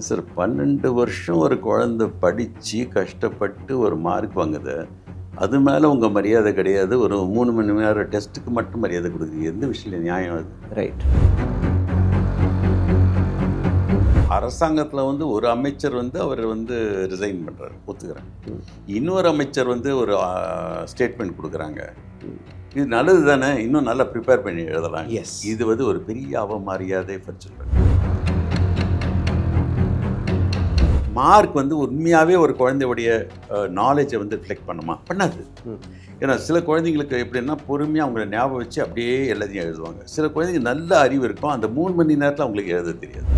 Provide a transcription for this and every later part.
Sir 12 வருஷம் ஒரு குழந்தை படித்து கஷ்டப்பட்டு ஒரு மார்க் வாங்குது. அது மேலே உங்கள் மரியாதை கிடையாது. ஒரு 3 மணி நேரம் டெஸ்ட்டுக்கு மட்டும் மரியாதை கொடுக்குறீங்க. எந்த விஷயத்தில் நியாயம் அது? ரைட். அரசாங்கத்தில் வந்து ஒரு அமைச்சர் வந்து அவர் வந்து ரிசைன் பண்ணுறாரு, ஒத்துக்கிறேன். இன்னொரு அமைச்சர் வந்து ஒரு ஸ்டேட்மெண்ட் கொடுக்குறாங்க. இது நல்லது தானே, இன்னும் நல்லா ப்ரிப்பேர் பண்ணி எழுதலாம். எஸ். இது வந்து ஒரு பெரிய அவமரியாதை பட்சம். மார்க் வந்து உண்மையாகவே ஒரு குழந்தையுடைய நாலேஜை வந்து ரிஃப்ளெக்ட் பண்ணுமா? பண்ணாது. ஏன்னா சில குழந்தைங்களுக்கு எப்படின்னா பொறுமையாக அவங்கள ஞாபகம் வச்சு அப்படியே எல்லாத்தையும் எழுதுவாங்க. சில குழந்தைங்க நல்ல அறிவு இருக்கும், அந்த 3 மணி நேரத்தில் அவங்களுக்கு எழுத தெரியாது.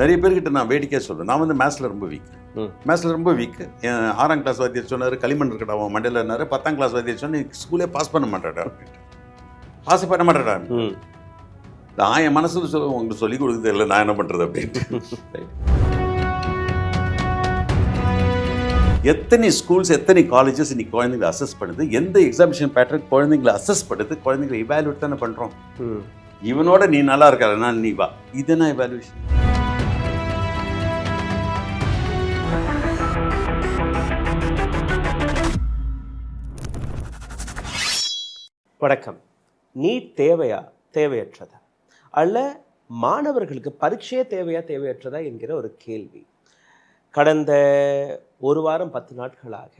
நிறைய பேர்கிட்ட நான் வேடிக்கையாக சொல்கிறேன், நான் வந்து மேத்ஸில் ரொம்ப வீக். என் 6ஆம் கிளாஸ் வாத்தியார் சொன்னார், களிமண் இருக்கடா அவன் மண்டையில் இருந்தார். 10ஆம் கிளாஸ் வாத்தியார் சொன்னால் ஸ்கூலே பாஸ் பண்ண மாட்டாடா அப்படின்ட்டு. பாஸ் பண்ண மாட்டாடா. நான் என் மனசில் சொல்லுவேன், உங்களுக்கு சொல்லிக் கொடுக்குறது இல்லை, நான் என்ன பண்ணுறது அப்படின்ட்டு. எத்தனை ஸ்கூல்ஸ், எத்தனை காலேஜஸ் இன்னைக்கு குழந்தைங்களை அசஸ் பண்ணுது? எந்த எக்ஸாமினேஷன் பேட்டர்ன் குழந்தைங்களை அசஸ் பண்ணுது? குழந்தைங்களை இவாலுவேட் தானே பண்ணுறோம். இவனோட நீ நல்லா இருக்காருன்னா நீ வா, இதுனா இவாலுவேஷன். வணக்கம். நீட் தேவையா, தேவையற்றதா? அல்ல மாணவர்களுக்கு பரீட்சையே தேவையா, தேவையற்றதா என்கிற ஒரு கேள்வி கடந்த ஒரு வாரம் 10 நாட்களாக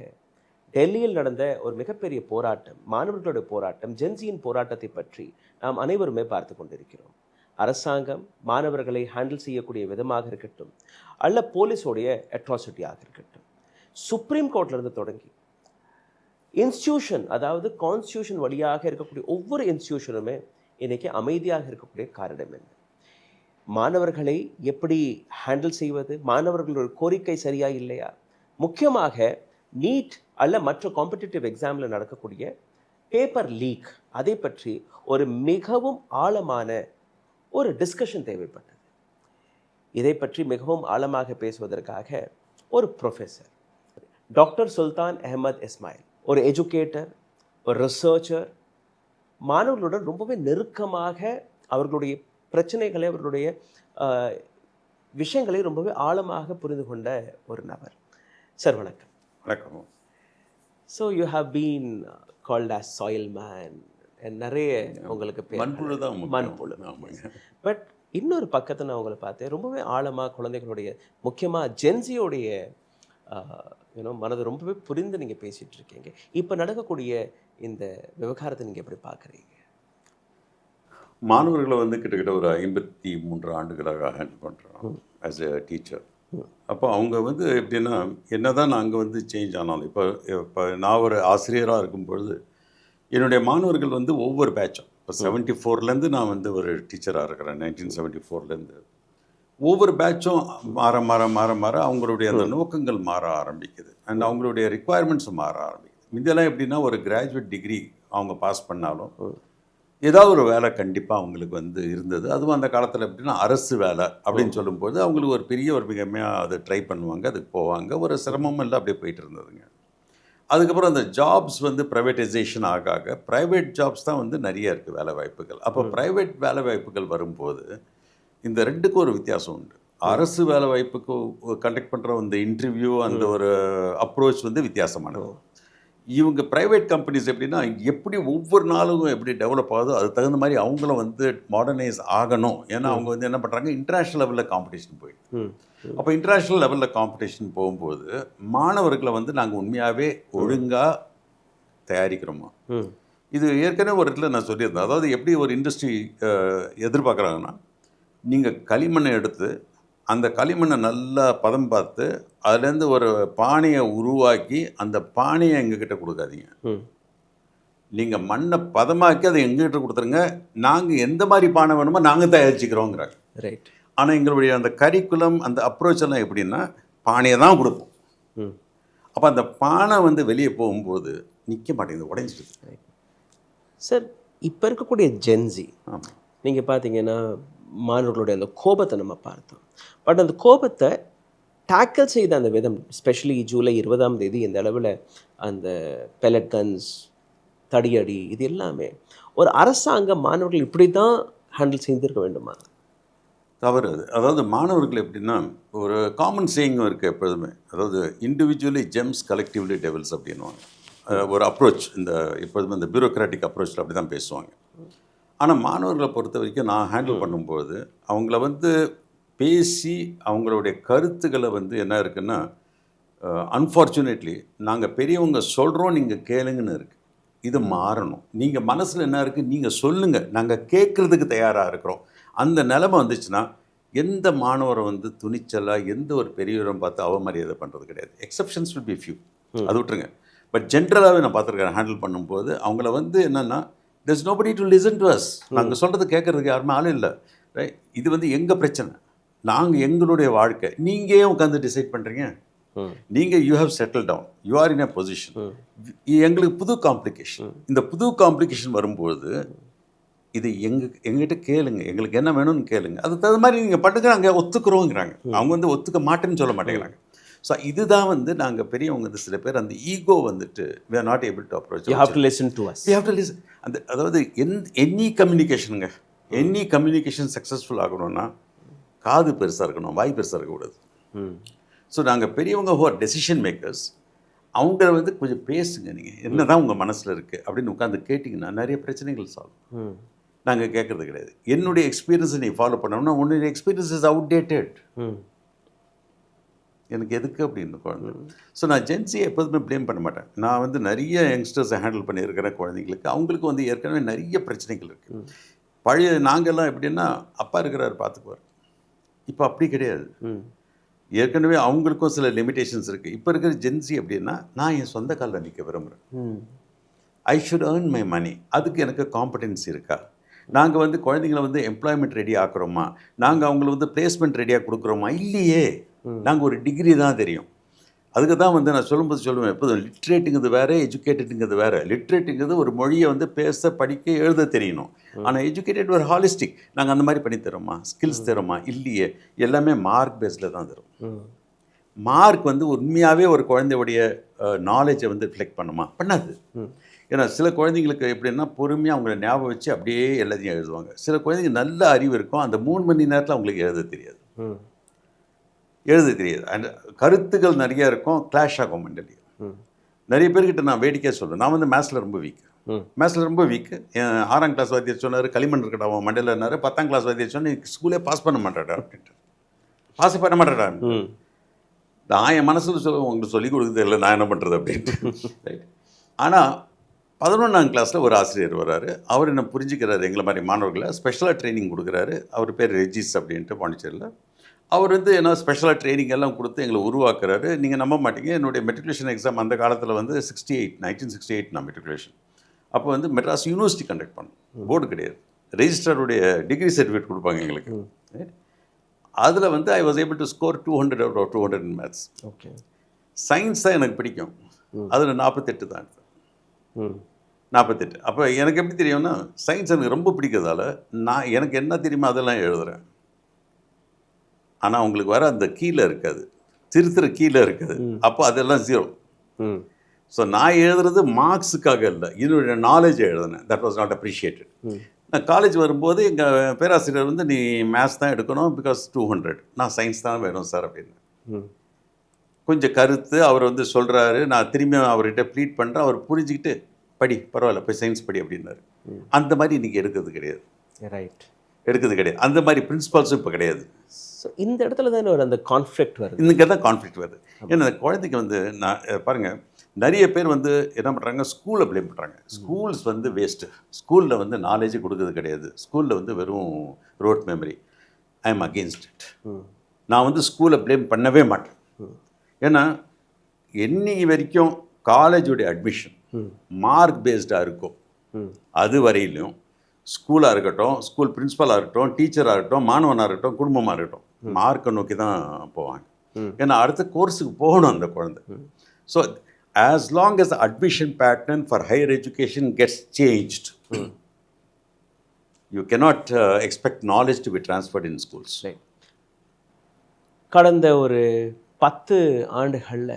டெல்லியில் நடந்த ஒரு மிகப்பெரிய போராட்டம், மாணவர்களுடைய போராட்டம், ஜென்சியின் போராட்டத்தை பற்றி நாம் அனைவருமே பார்த்து கொண்டிருக்கிறோம். அரசாங்கம் மாணவர்களை ஹேண்டில் செய்யக்கூடிய விதமாக இருக்கட்டும், அல்ல போலீஸோடைய அட்ராசிட்டியாக இருக்கட்டும், சுப்ரீம் கோர்ட்லேருந்து தொடங்கி இன்ஸ்டியூஷன், அதாவது கான்ஸ்டியூஷன் வழியாக இருக்கக்கூடிய ஒவ்வொரு இன்ஸ்டியூஷனுமே இன்றைக்கி அமைதியாக இருக்கக்கூடிய காரணம் என்ன? மாணவர்களை எப்படி ஹேண்டில் செய்வது? மாணவர்களோட கோரிக்கை சரியா இல்லையா? முக்கியமாக நீட் அல்ல மற்ற காம்படிட்டிவ் எக்ஸாமில் நடக்கக்கூடிய பேப்பர் லீக், அதை பற்றி ஒரு மிகவும் ஆழமான ஒரு டிஸ்கஷன் தேவைப்பட்டது. இதை பற்றி மிகவும் ஆழமாக பேசுவதற்காக ஒரு ப்ரொஃபஸர் டாக்டர் சுல்தான் அஹமத் இஸ்மாயில், ஒரு எஜுகேட்டர், ஒரு ரிசர்ச்சர், மாணவர்களுடன் ரொம்பவே நெருக்கமாக அவர்களுடைய பிரச்சனைகளை, அவர்களுடைய விஷயங்களை ரொம்பவே ஆழமாக புரிந்து கொண்ட ஒரு நபர். சார் வணக்கம். வணக்கம். So you have been called as soil man, நிறைய உங்களுக்கு மண்புழு தான், மண்புழு. பட் இன்னொரு பக்கத்தை நான் உங்களை பார்த்தேன், ரொம்பவே ஆழமாக குழந்தைகளுடைய, முக்கியமாக ஜென்சியோடைய மனதை ரொம்பவே புரிந்து நீங்கள் பேசிகிட்டு இருக்கீங்க. இப்போ நடக்கக்கூடிய இந்த விவகாரத்தை நீங்கள் எப்படி பார்க்குறீங்க? மாணவர்களை வந்து கிட்டத்தட்ட ஒரு 53 ஆண்டுகளாக ஹேண்டில் பண்ணுறோம் ஆஸ் எ டீச்சர். அப்போ அவங்க வந்து எப்படின்னா, என்ன தான் நாங்கள் வந்து சேஞ்ச் ஆனாலும், இப்போ நான் ஒரு ஆசிரியராக இருக்கும்பொழுது என்னுடைய மாணவர்கள் வந்து ஒவ்வொரு பேட்சும், இப்போ 74லேருந்து நான் வந்து ஒரு டீச்சராக இருக்கிறேன். 1974லேருந்து ஒவ்வொரு பேட்சும் மாற அவங்களுடைய அந்த நோக்கங்கள் மாற ஆரம்பிக்குது. அண்ட் அவங்களுடைய ரிக்குவயர்மெண்ட்ஸும் மாற ஆரம்பிக்குது. இதெல்லாம் எப்படின்னா, ஒரு கிராஜுவேட் டிகிரி அவங்க பாஸ் பண்ணாலும் ஏதாவது ஒரு வேலை கண்டிப்பாக அவங்களுக்கு வந்து இருந்தது. அதுவும் அந்த காலத்தில் எப்படின்னா அரசு வேலை அப்படின்னு சொல்லும்போது அவங்களுக்கு ஒரு பெரிய ஒரு மிகமையாக அதை ட்ரை பண்ணுவாங்க, அதுக்கு போவாங்க. ஒரு சிரமமும் இல்லை, அப்படியே போயிட்டு இருந்ததுங்க. அதுக்கப்புறம் அந்த ஜாப்ஸ் வந்து ப்ரைவேட்டைசேஷன் ஆக ப்ரைவேட் ஜாப்ஸ் தான் வந்து நிறைய இருக்குது வேலை வாய்ப்புகள். அப்போ ப்ரைவேட் வேலை வாய்ப்புகள் வரும்போது இந்த ரெண்டுக்கும் ஒரு வித்தியாசம் உண்டு. அரசு வேலை வாய்ப்புக்கு கண்டக்ட் பண்ணுற அந்த இன்டர்வியூ, அந்த ஒரு அப்ரோச் வந்து வித்தியாசமானது. இவங்க ப்ரைவேட் கம்பெனிஸ் எப்படின்னா, எப்படி ஒவ்வொரு நாளும் எப்படி டெவலப் ஆகுதோ அது தகுந்த மாதிரி அவங்களும் வந்து மாடர்னைஸ் ஆகணும். ஏன்னா அவங்க வந்து என்ன பண்ணுறாங்க, இன்டர்நேஷ்னல் லெவலில் காம்படிஷன் போயிடுது. அப்போ இன்டர்நேஷ்னல் லெவலில் காம்படிஷன் போகும்போது மாணவர்களை வந்து நாங்கள் உண்மையாகவே ஒழுங்காக தயாரிக்கிறோமா? இது ஏற்கனவே ஒரு இடத்துல நான் சொல்லியிருந்தேன். அதாவது எப்படி ஒரு இண்டஸ்ட்ரி எதிர்பார்க்குறாங்கன்னா, நீங்கள் களிமண்ணை எடுத்து அந்த களிமண்ணை நல்லா பதம் பார்த்து அதுலேருந்து ஒரு பானையை உருவாக்கி அந்த பானையை எங்ககிட்ட கொடுக்காதீங்க. நீங்கள் மண்ணை பதமாக்கி அதை எங்ககிட்ட கொடுத்துருங்க, நாங்கள் எந்த மாதிரி பானை வேணுமோ நாங்கள் தயாரிச்சுக்கிறோங்கிறாங்க. ரைட். ஆனால் எங்களுடைய அந்த கரிக்குலம், அந்த அப்ரோச் எல்லாம் எப்படின்னா, பானையை தான் கொடுப்போம். அப்போ அந்த பானை வந்து வெளியே போகும்போது நிற்க மாட்டேங்குது, உடைஞ்சிடுது. சார், இப்போ இருக்கக்கூடிய ஜென்சி நீங்கள் பார்த்தீங்கன்னா, மாணவர்களுடைய அந்த கோபத்தை நம்ம பார்த்தோம். பட் அந்த கோபத்தை டேக்கிள் செய்த அந்த விதம், ஸ்பெஷலி ஜூலை 20ஆம் தேதி இந்த அளவில் அந்த பெலட் கன்ஸ், தடியடி, இது எல்லாமே ஒரு அரசாங்கம் மாணவர்கள் இப்படி தான் ஹேண்டில் செய்திருக்க வேண்டுமா? தவறு அது. அதாவது மாணவர்கள் எப்படின்னா, ஒரு காமன் சேயிங்கும் இருக்குது எப்பொழுதுமே. அதாவது இண்டிவிஜுவலி ஜெம்ஸ் கலெக்டிவ்லி டெவில்ஸ் அப்படின்னுவாங்க. ஒரு அப்ரோச் இந்த எப்பொழுதுமே இந்த பியூரோக்ராட்டிக் அப்ரோச்சில் அப்படி தான் பேசுவாங்க. ஆனால் மாணவர்களை பொறுத்த வரைக்கும் நான் ஹேண்டில் பண்ணும்போது அவங்கள வந்து பேசி அவங்களுடைய கருத்துக்களை வந்து என்ன இருக்குன்னா, அன்ஃபார்ச்சுனேட்லி நாங்கள் பெரியவங்க சொல்கிறோம் நீங்கள் கேளுங்கன்னு இருக்குது. இது மாறணும். நீங்கள் மனசில் என்ன இருக்குது நீங்கள் சொல்லுங்கள், நாங்கள் கேட்குறதுக்கு தயாராக இருக்கிறோம். அந்த நிலைமை வந்துச்சுன்னா எந்த மாணவரை வந்து துணிச்சலாக எந்த ஒரு பெரியவரும் பார்த்து அவமரியாதை பண்ணுறது கிடையாது. எக்ஸப்ஷன்ஸ் வில் பி ஃபியூ, அது விட்டுருங்க. பட் ஜென்ரலாகவே நான் பார்த்துருக்கேன் ஹேண்டில் பண்ணும்போது அவங்கள வந்து என்னென்னா, there's nobody to listen to us. நாங்கள் சொல்கிறது கேட்குறதுக்கு யாருமே ஆள் இல்லை. ரைட், இது வந்து எங்கள் பிரச்சனை, நாங்கள் எங்களுடைய வாழ்க்கை. நீங்கள் ஏன் உட்காந்து டிசைட் பண்ணுறீங்க? நீங்கள் you have settle down, you are in a position. எங்களுக்கு புது காம்ப்ளிகேஷன். இந்த புது காம்ப்ளிகேஷன் வரும்போது இது எங்ககிட்ட கேளுங்க, எங்களுக்கு என்ன வேணும்னு கேளுங்க, அதுக்கு தகுந்த மாதிரி நீங்கள் பண்ணுங்க, நாங்கள் ஒத்துக்கிறோங்கிறாங்க. அவங்க வந்து ஒத்துக்க மாட்டேன்னு சொல்ல மாட்டேங்கிறாங்க. ஸோ இதுதான் வந்து நாங்கள் பெரியவங்க வந்து சில பேர் அந்த ஈகோ வந்துட்டு we are not able to approach. You have to listen to us. We have to listen. அந்த அதாவது எனி கம்யூனிகேஷனுங்க, எனி கம்யூனிகேஷன் சக்ஸஸ்ஃபுல் ஆகணும்னா காது பெருசாக இருக்கணும், வாய் பெருசாக இருக்கக்கூடாது. ஸோ நாங்கள் பெரியவங்க who are டெசிஷன் மேக்கர்ஸ், அவங்க வந்து கொஞ்சம் பேசுங்க, நீங்கள் என்ன தான் உங்கள் மனசில் இருக்குது அப்படின்னு உட்காந்து கேட்டிங்கன்னா நிறைய பிரச்சனைகள் சால்வ். நாங்கள் கேட்குறது கிடையாது. என்னுடைய எக்ஸ்பீரியன்ஸை நீ ஃபாலோ பண்ணோம்னா உன்னுடைய எக்ஸ்பீரியன்ஸ் இஸ் அவுடேட்டட், எனக்கு எதுக்கு அப்படின்னு குழந்தை. ஸோ நான் ஜென்சியை எப்போதுமே ப்ளேம் பண்ண மாட்டேன். நான் வந்து நிறைய யங்ஸ்டர்ஸை ஹேண்டில் பண்ணியிருக்கிறேன். குழந்தைங்களுக்கு அவங்களுக்கு வந்து ஏற்கனவே நிறைய பிரச்சனைகள் இருக்குது. பழைய நாங்கள்லாம் எப்படின்னா அப்பா இருக்கிறார் பார்த்துக்குவார். இப்போ அப்படி கிடையாது. ஏற்கனவே அவங்களுக்கும் சில லிமிடேஷன்ஸ் இருக்குது. இப்போ இருக்கிற ஜென்சி எப்படின்னா, நான் என் சொந்த காலில் நிற்க விரும்புகிறேன், I should earn my money, அதுக்கு எனக்கு காம்படென்சி இருக்கா, நாங்கள் வந்து குழந்தைங்களை வந்து எம்ப்ளாய்மெண்ட் ரெடி ஆக்குறோமா, நாங்கள் அவங்கள வந்து பிளேஸ்மெண்ட் ரெடியாக கொடுக்குறோமா, இல்லையே. நாங்கள் ஒரு டிகிரி தான் தெரியும். அதுக்கு தான் வந்து நான் சொல்லுவேன் எப்போதும் லிட்ரேட்டுங்கிறது வேறு, எஜுகேட்டடுங்கிறது வேறு. லிட்ரேட்டுங்கிறது ஒரு மொழியை வந்து பேச படிக்க எழுத தெரியணும். ஆனால் எஜுகேட்டட் ஒரு ஹாலிஸ்டிக். நாங்கள் அந்த மாதிரி பண்ணி தரோமா, ஸ்கில்ஸ் தரோமா, இல்லையே. எல்லாமே மார்க் பேஸில் தான் தரும். மார்க் வந்து உண்மையாகவே ஒரு குழந்தையுடைய நாலேஜை வந்து ரிஃப்ளெக்ட் பண்ணுமா, பண்ணாது. ஏன்னா சில குழந்தைங்களுக்கு எப்படின்னா பொறுமையாக அவங்கள ஞாபகம் வச்சு அப்படியே எல்லாத்தையும் எழுதுவாங்க. சில குழந்தைங்க நல்ல அறிவு இருக்கும், அந்த 3 மணி நேரத்தில் அவங்களுக்கு எழுத தெரியாது. அண்ட் கருத்துக்கள் நிறையா இருக்கும், கிளாஷ் ஆகும் மெண்டலி. நிறைய பேர்கிட்ட நான் வேடிக்கையாக சொல்லுவேன், நான் வந்து மேத்ஸில் ரொம்ப வீக்கு. 6ஆம் கிளாஸ் வாத்தியார் சொன்னார் களிமண் இருக்கடா அவன் மண்டலன்னாரு. 10ஆம் கிளாஸ் வாத்தியார் சொன்னால் ஸ்கூலே பாஸ் பண்ண மாட்டாடா அப்படின்ட்டு. பாஸ் பண்ண மாட்டாடா. நான் என் மனசில் சொல்லுவேன், உங்களுக்கு சொல்லிக் கொடுக்குறது இல்லை, நான் என்ன பண்ணுறது அப்படின்ட்டு. ரைட். ஆனால் 11ஆம் கிளாஸில் ஒரு ஆசிரியர் வர்றாரு. அவர் என்ன புரிஞ்சுக்கிறாரு, எங்களை மாதிரி மாணவர்களை ஸ்பெஷலாக ட்ரைனிங் கொடுக்குறாரு. அவர் பேர் ரெஜிஸ் அப்படின்ட்டு, பாண்டிச்சேரியில். அவர் வந்து என்ன ஸ்பெஷலாக ட்ரைனிங் எல்லாம் கொடுத்து எங்களை உருவாக்குறாரு. நீங்கள் நம்ப மாட்டீங்க, என்னுடைய மெட்ரிகுலேஷன் எக்ஸாம் அந்த காலத்தில் வந்து 1968 நான் மெட்ரிகுலேஷன். அப்போ வந்து மெட்ராஸ் யூனிவர்சிட்டி கண்டக்ட் பண்ணோம், போர்டு கிடையாது. ரெஜிஸ்டருடைய டிகிரி சர்டிஃபிகேட் கொடுப்பாங்க எங்களுக்கு. அதில் வந்து I was able to score 200 out of 200 in maths. Okay. Science தான் எனக்கு பிடிக்கும், அதில் 48 தான் எடுத்தேன். 48. அப்போ எனக்கு எப்படி தெரியும்னா, சயின்ஸ் எனக்கு ரொம்ப பிடிக்கிறதால எனக்கு என்ன தெரியுமோ அதெல்லாம் எழுதுகிறேன். ஆனால் உங்களுக்கு வர அந்த கீழே இருக்காது, திருத்துற கீழே இருக்காது. அப்போ அதெல்லாம் 0. ஸோ நான் எழுதுறது மார்க்ஸுக்காக இல்லை, என்னுடைய நாலேஜை எழுதினேன். That was not appreciated. நான் காலேஜ் வரும்போது எங்கள் பேராசிரியர் வந்து நீ மேத்ஸ் தான் எடுக்கணும் பிகாஸ் 200, நான் சயின்ஸ் தான் வேணும் சார் அப்படின்னு. கொஞ்சம் கருத்து அவர் வந்து சொல்கிறாரு, நான் திரும்பி அவர்கிட்ட ப்ளீட் பண்ணுறேன். அவர் புரிஞ்சுக்கிட்டு படி, பரவாயில்ல போய் சயின்ஸ் படி அப்படின்னாரு. அந்த மாதிரி இன்றைக்கி எடுக்கிறது கிடையாது. ரைட், எடுக்கிறது கிடையாது. அந்த மாதிரி பிரின்சிபால்ஸும் இப்போ கிடையாது. ஸோ இந்த இடத்துல தான் ஒரு அந்த கான்ஃப்ளிக்ட் வருது. இன்றைக்கி தான் கான்ஃப்ளிக்ட் வருது. ஏன்னா அந்த குழந்தைக்கு வந்து நான் பாருங்கள், நிறைய பேர் வந்து என்ன பண்ணுறாங்க, ஸ்கூலை ப்ளேம் பண்ணுறாங்க. ஸ்கூல்ஸ் வந்து வேஸ்ட்டு, ஸ்கூலில் வந்து நாலேஜ் கொடுக்குறது கிடையாது, ஸ்கூலில் வந்து வெறும் road memory. I am against it. நான் வந்து ஸ்கூலை ப்ளேம் பண்ணவே மாட்டேன். ஏன்னா இன்னைக்கு வரைக்கும் காலேஜுடைய அட்மிஷன் மார்க் பேஸ்டாக இருக்கும். அது வரையிலும் ஸ்கூலாக இருக்கட்டும், ஸ்கூல் பிரின்ஸிபலாக இருக்கட்டும், டீச்சராக இருக்கட்டும், மாணவனாக இருக்கட்டும், குடும்பமாக இருக்கட்டும், மார்க்கை நோக்கி தான் போவாங்க. ஏன்னா அடுத்த கோர்ஸுக்கு போகணும் அந்த குழந்தை. So as long as the admission pattern for higher education gets changed, you cannot expect knowledge to be transferred in schools. கடந்த ஒரு 10 ஆண்டுகளில்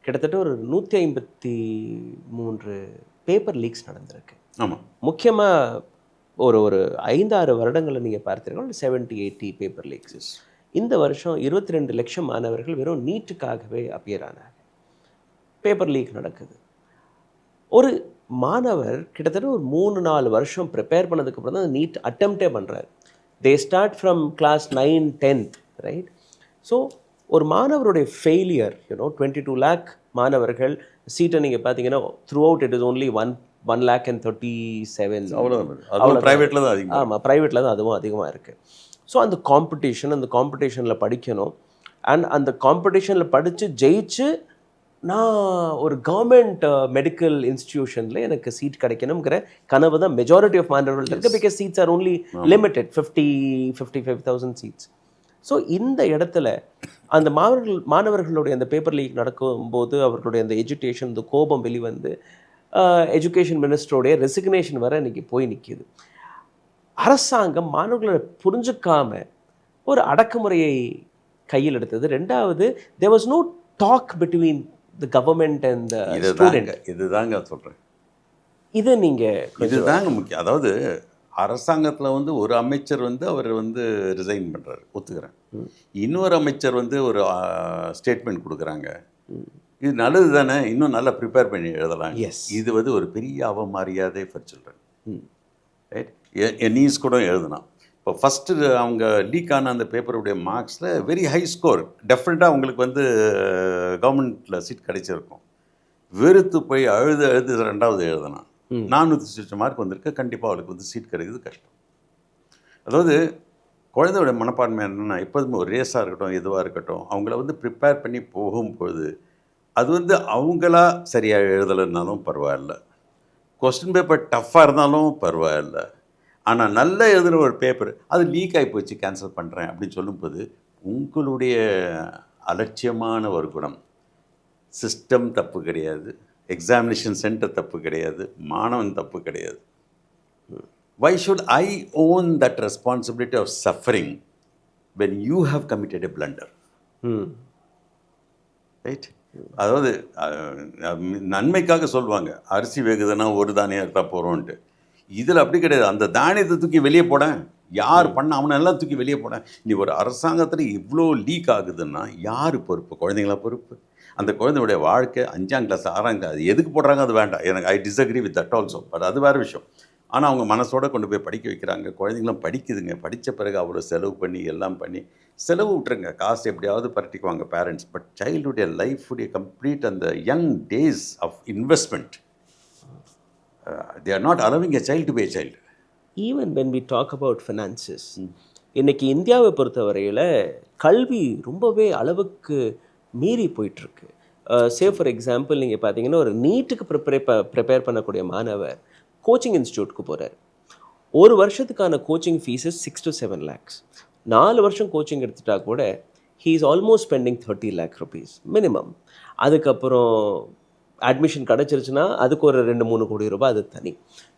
கிட்டத்தட்ட ஒரு 153 பேப்பர் லீக்ஸ் நடந்திருக்கு. ஆமாம். முக்கியமாக ஒரு ஒரு 5-6 வருடங்களை நீங்கள் பார்த்தீர்கள் 70-80 பேப்பர் லீக்ஸ். இந்த வருஷம் 22 லட்சம் மாணவர்கள் வெறும் நீட்டுக்காகவே அப்பியர் ஆனாங்க. பேப்பர் லீக் நடக்குது. ஒரு மாணவர் கிட்டத்தட்ட ஒரு 3-4 வருஷம் ப்ரிப்பேர் பண்ணதுக்கப்புறம் தான் நீட் அட்டெம்ப்டே பண்ணுறாரு. They start from class 9, 10th, right? So ஒரு மாணவருடைய ஃபெயிலியர் 22 lakh மாணவர்கள் சீட்டை நீங்கள் பார்த்தீங்கன்னா throughout it is only 1,37,000. அவ்வளோ ப்ரைவேட்டில் தான் அதிகம். ஆமாம், ப்ரைவேட்டில் தான் அதுவும் அதிகமாக இருக்குது. ஸோ அந்த காம்படிஷனில் படிக்கணும். அண்ட் அந்த காம்படிஷனில் படித்து ஜெயிச்சு நான் ஒரு கவர்மெண்ட் மெடிக்கல் இன்ஸ்டிடியூஷனில் எனக்கு சீட் கிடைக்கணுங்கிற கனவு தான் மெஜாரிட்டி ஆஃப் மாணவர்கள் இருக்குது. Because seats are only limited 55,000 seats. So இந்த இடத்துல அந்த மாணவர்களுடைய அந்த பேப்பர் லீக் நடக்கும்போது அவர்களுடைய அந்த எஜுகேஷன், இந்த கோபம் வெளிவந்து எஜுகேஷன் மினிஸ்டருடைய ரெசிக்னேஷன் வர இன்றைக்கி போய் நிற்கிது. அரசாங்கம் மாணவர்களை புரிஞ்சுக்காம ஒரு அடக்குமுறையை கையில் எடுத்தது. ரெண்டாவது, there was no talk between the government and the student. இதுதாங்க சொல்கிறேன். இதுதாங்க முக்கியம். அதாவது அரசாங்கத்தில் வந்து ஒரு அமைச்சர் வந்து அவர் வந்து ரிசைன் பண்ணுறாரு, ஒத்துக்கிறேன். இன்னொரு அமைச்சர் வந்து ஒரு ஸ்டேட்மெண்ட் கொடுக்குறாங்க. இது நல்லது தானே, இன்னும் நல்லா ப்ரிப்பேர் பண்ணி எழுதலாம். இது வந்து ஒரு பெரிய அவமரியாதை ஃபார் சில்ட்ரன். ரைட்? என் நீஸ் கூட எழுதுனான். இப்போ ஃபஸ்ட்டு அவங்க லீக் ஆன அந்த பேப்பருடைய மார்க்ஸில் வெரி ஹை ஸ்கோர், டெஃபினட்டாக அவங்களுக்கு வந்து கவர்மெண்ட்டில் சீட் கிடைச்சிருக்கும். வெறுத்து போய் அழுது ரெண்டாவது எழுதுனான். 400 மார்க் வந்திருக்கு. கண்டிப்பாக அவளுக்கு வந்து சீட் கிடைக்கிறது கஷ்டம். அதாவது குழந்தையோட மனப்பான்மை என்னென்னா, எப்போதுமே ஒரு ரேஸாக இருக்கட்டும், எதுவாக இருக்கட்டும், அவங்கள வந்து ப்ரிப்பேர் பண்ணி போகும்போது அது வந்து அவங்களா சரியாக எழுதலைன்னாலும் பரவாயில்ல, கொஸ்டின் பேப்பர் டஃப்பாக இருந்தாலும் பரவாயில்ல, ஆனால் நல்லா எழுதுகிற ஒரு பேப்பர் அது லீக் ஆகி போச்சு, கேன்சல் பண்ணுறேன் அப்படின்னு சொல்லும்போது உங்களுடைய அலட்சியமான ஒரு குணம். சிஸ்டம் தப்பு கிடையாது, எக்ஸாமினேஷன் சென்டர் தப்பு கிடையாது, மாணவன் தப்பு கிடையாது. Why should I own that responsibility of suffering when you have committed a blunder? Right? அதாவது நன்மைக்காக சொல்லுவாங்க, அரிசி வேகுதுன்னா ஒரு தானியம் எடுத்தால் போகிறோன்ட்டு. இதில் அப்படி கிடையாது. அந்த தானியத்தை தூக்கி வெளியே போடேன், யார் பண்ண அவனை எல்லாம் தூக்கி வெளியே போடேன். நீ ஒரு அரசாங்கத்தில் இவ்வளோ லீக் ஆகுதுன்னா யார் பொறுப்பு? குழந்தைங்களா பொறுப்பு? அந்த குழந்தையுடைய வாழ்க்கை 5ஆம் கிளாஸ் 6ஆம் கிளாஸ் அது எதுக்கு போடுறாங்க அது வேண்டாம், எனக்கு I disagree with that also. But அது வேறு விஷயம். ஆனால் அவங்க மனசோடு கொண்டு போய் படிக்க வைக்கிறாங்க. குழந்தைங்களும் படிக்குதுங்க. படித்த பிறகு அவ்வளோ செலவு பண்ணி எல்லாம் பண்ணி செலவு விட்டுருங்க, காசு எப்படியாவது பரட்டிக்குவாங்க பேரண்ட்ஸ். பட் சைல்டுடைய லைஃபுடைய கம்ப்ளீட் அந்த young days of investment, they are not allowing a child to be a child. Even when we talk about finances, இன்னைக்கு இந்தியாவை பொறுத்தவரையில் கல்வி ரொம்பவே அளவுக்கு மீறி போயிட்டுருக்கு. சே ஃபார் எக்ஸாம்பிள் நீங்கள் பார்த்தீங்கன்னா ஒரு நீட்டுக்கு ப்ரிப்பேர் பண்ணக்கூடிய மாணவர் கோச்சிங் இன்ஸ்டியூட்க்கு போகிறார். ஒரு வருஷத்துக்கான கோச்சிங் ஃபீஸு 6 to 7 lakhs. 4 வருஷம் கோச்சிங் எடுத்துட்டா கூட he is almost spending 30 lakh rupees minimum. அதுக்கப்புறம் அட்மிஷன் கிடச்சிருச்சுன்னா அதுக்கு ஒரு 2-3 கோடி ரூபாய் அது தனி.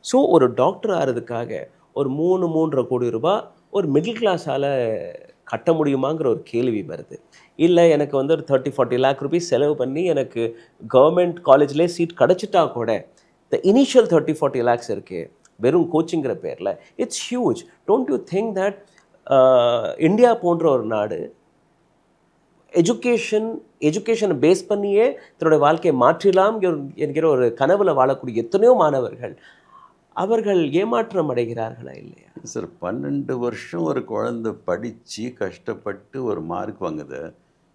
ஸோ ஒரு டாக்டர் ஆகிறதுக்காக ஒரு 3-3.5 கோடி ரூபாய் ஒரு மிடில் கிளாஸால் கட்ட முடியுமாங்கிற ஒரு கேள்வி வருது. இல்லை எனக்கு வந்து ஒரு 30-40 lakh rupees செலவு பண்ணி எனக்கு கவர்மெண்ட் காலேஜ்லேயே சீட் கிடச்சிட்டா கூட the initial 30-40 lakhs இருக்கு வெறும் கோச்சிங்கிற பேரில், it's huge. Don't you think that India போன்ற ஒரு நாடு எஜுகேஷனை பேஸ் பண்ணியே தன்னுடைய வாழ்க்கையை மாற்றலாம் என்கிற ஒரு கனவுல வாழக்கூடிய எத்தனையோ மாணவர்கள் அவர்கள் ஏமாற்றம் அடைகிறார்களா இல்லையா? சார், 12 வருஷம் ஒரு குழந்தை படித்து கஷ்டப்பட்டு ஒரு மார்க் வாங்குது,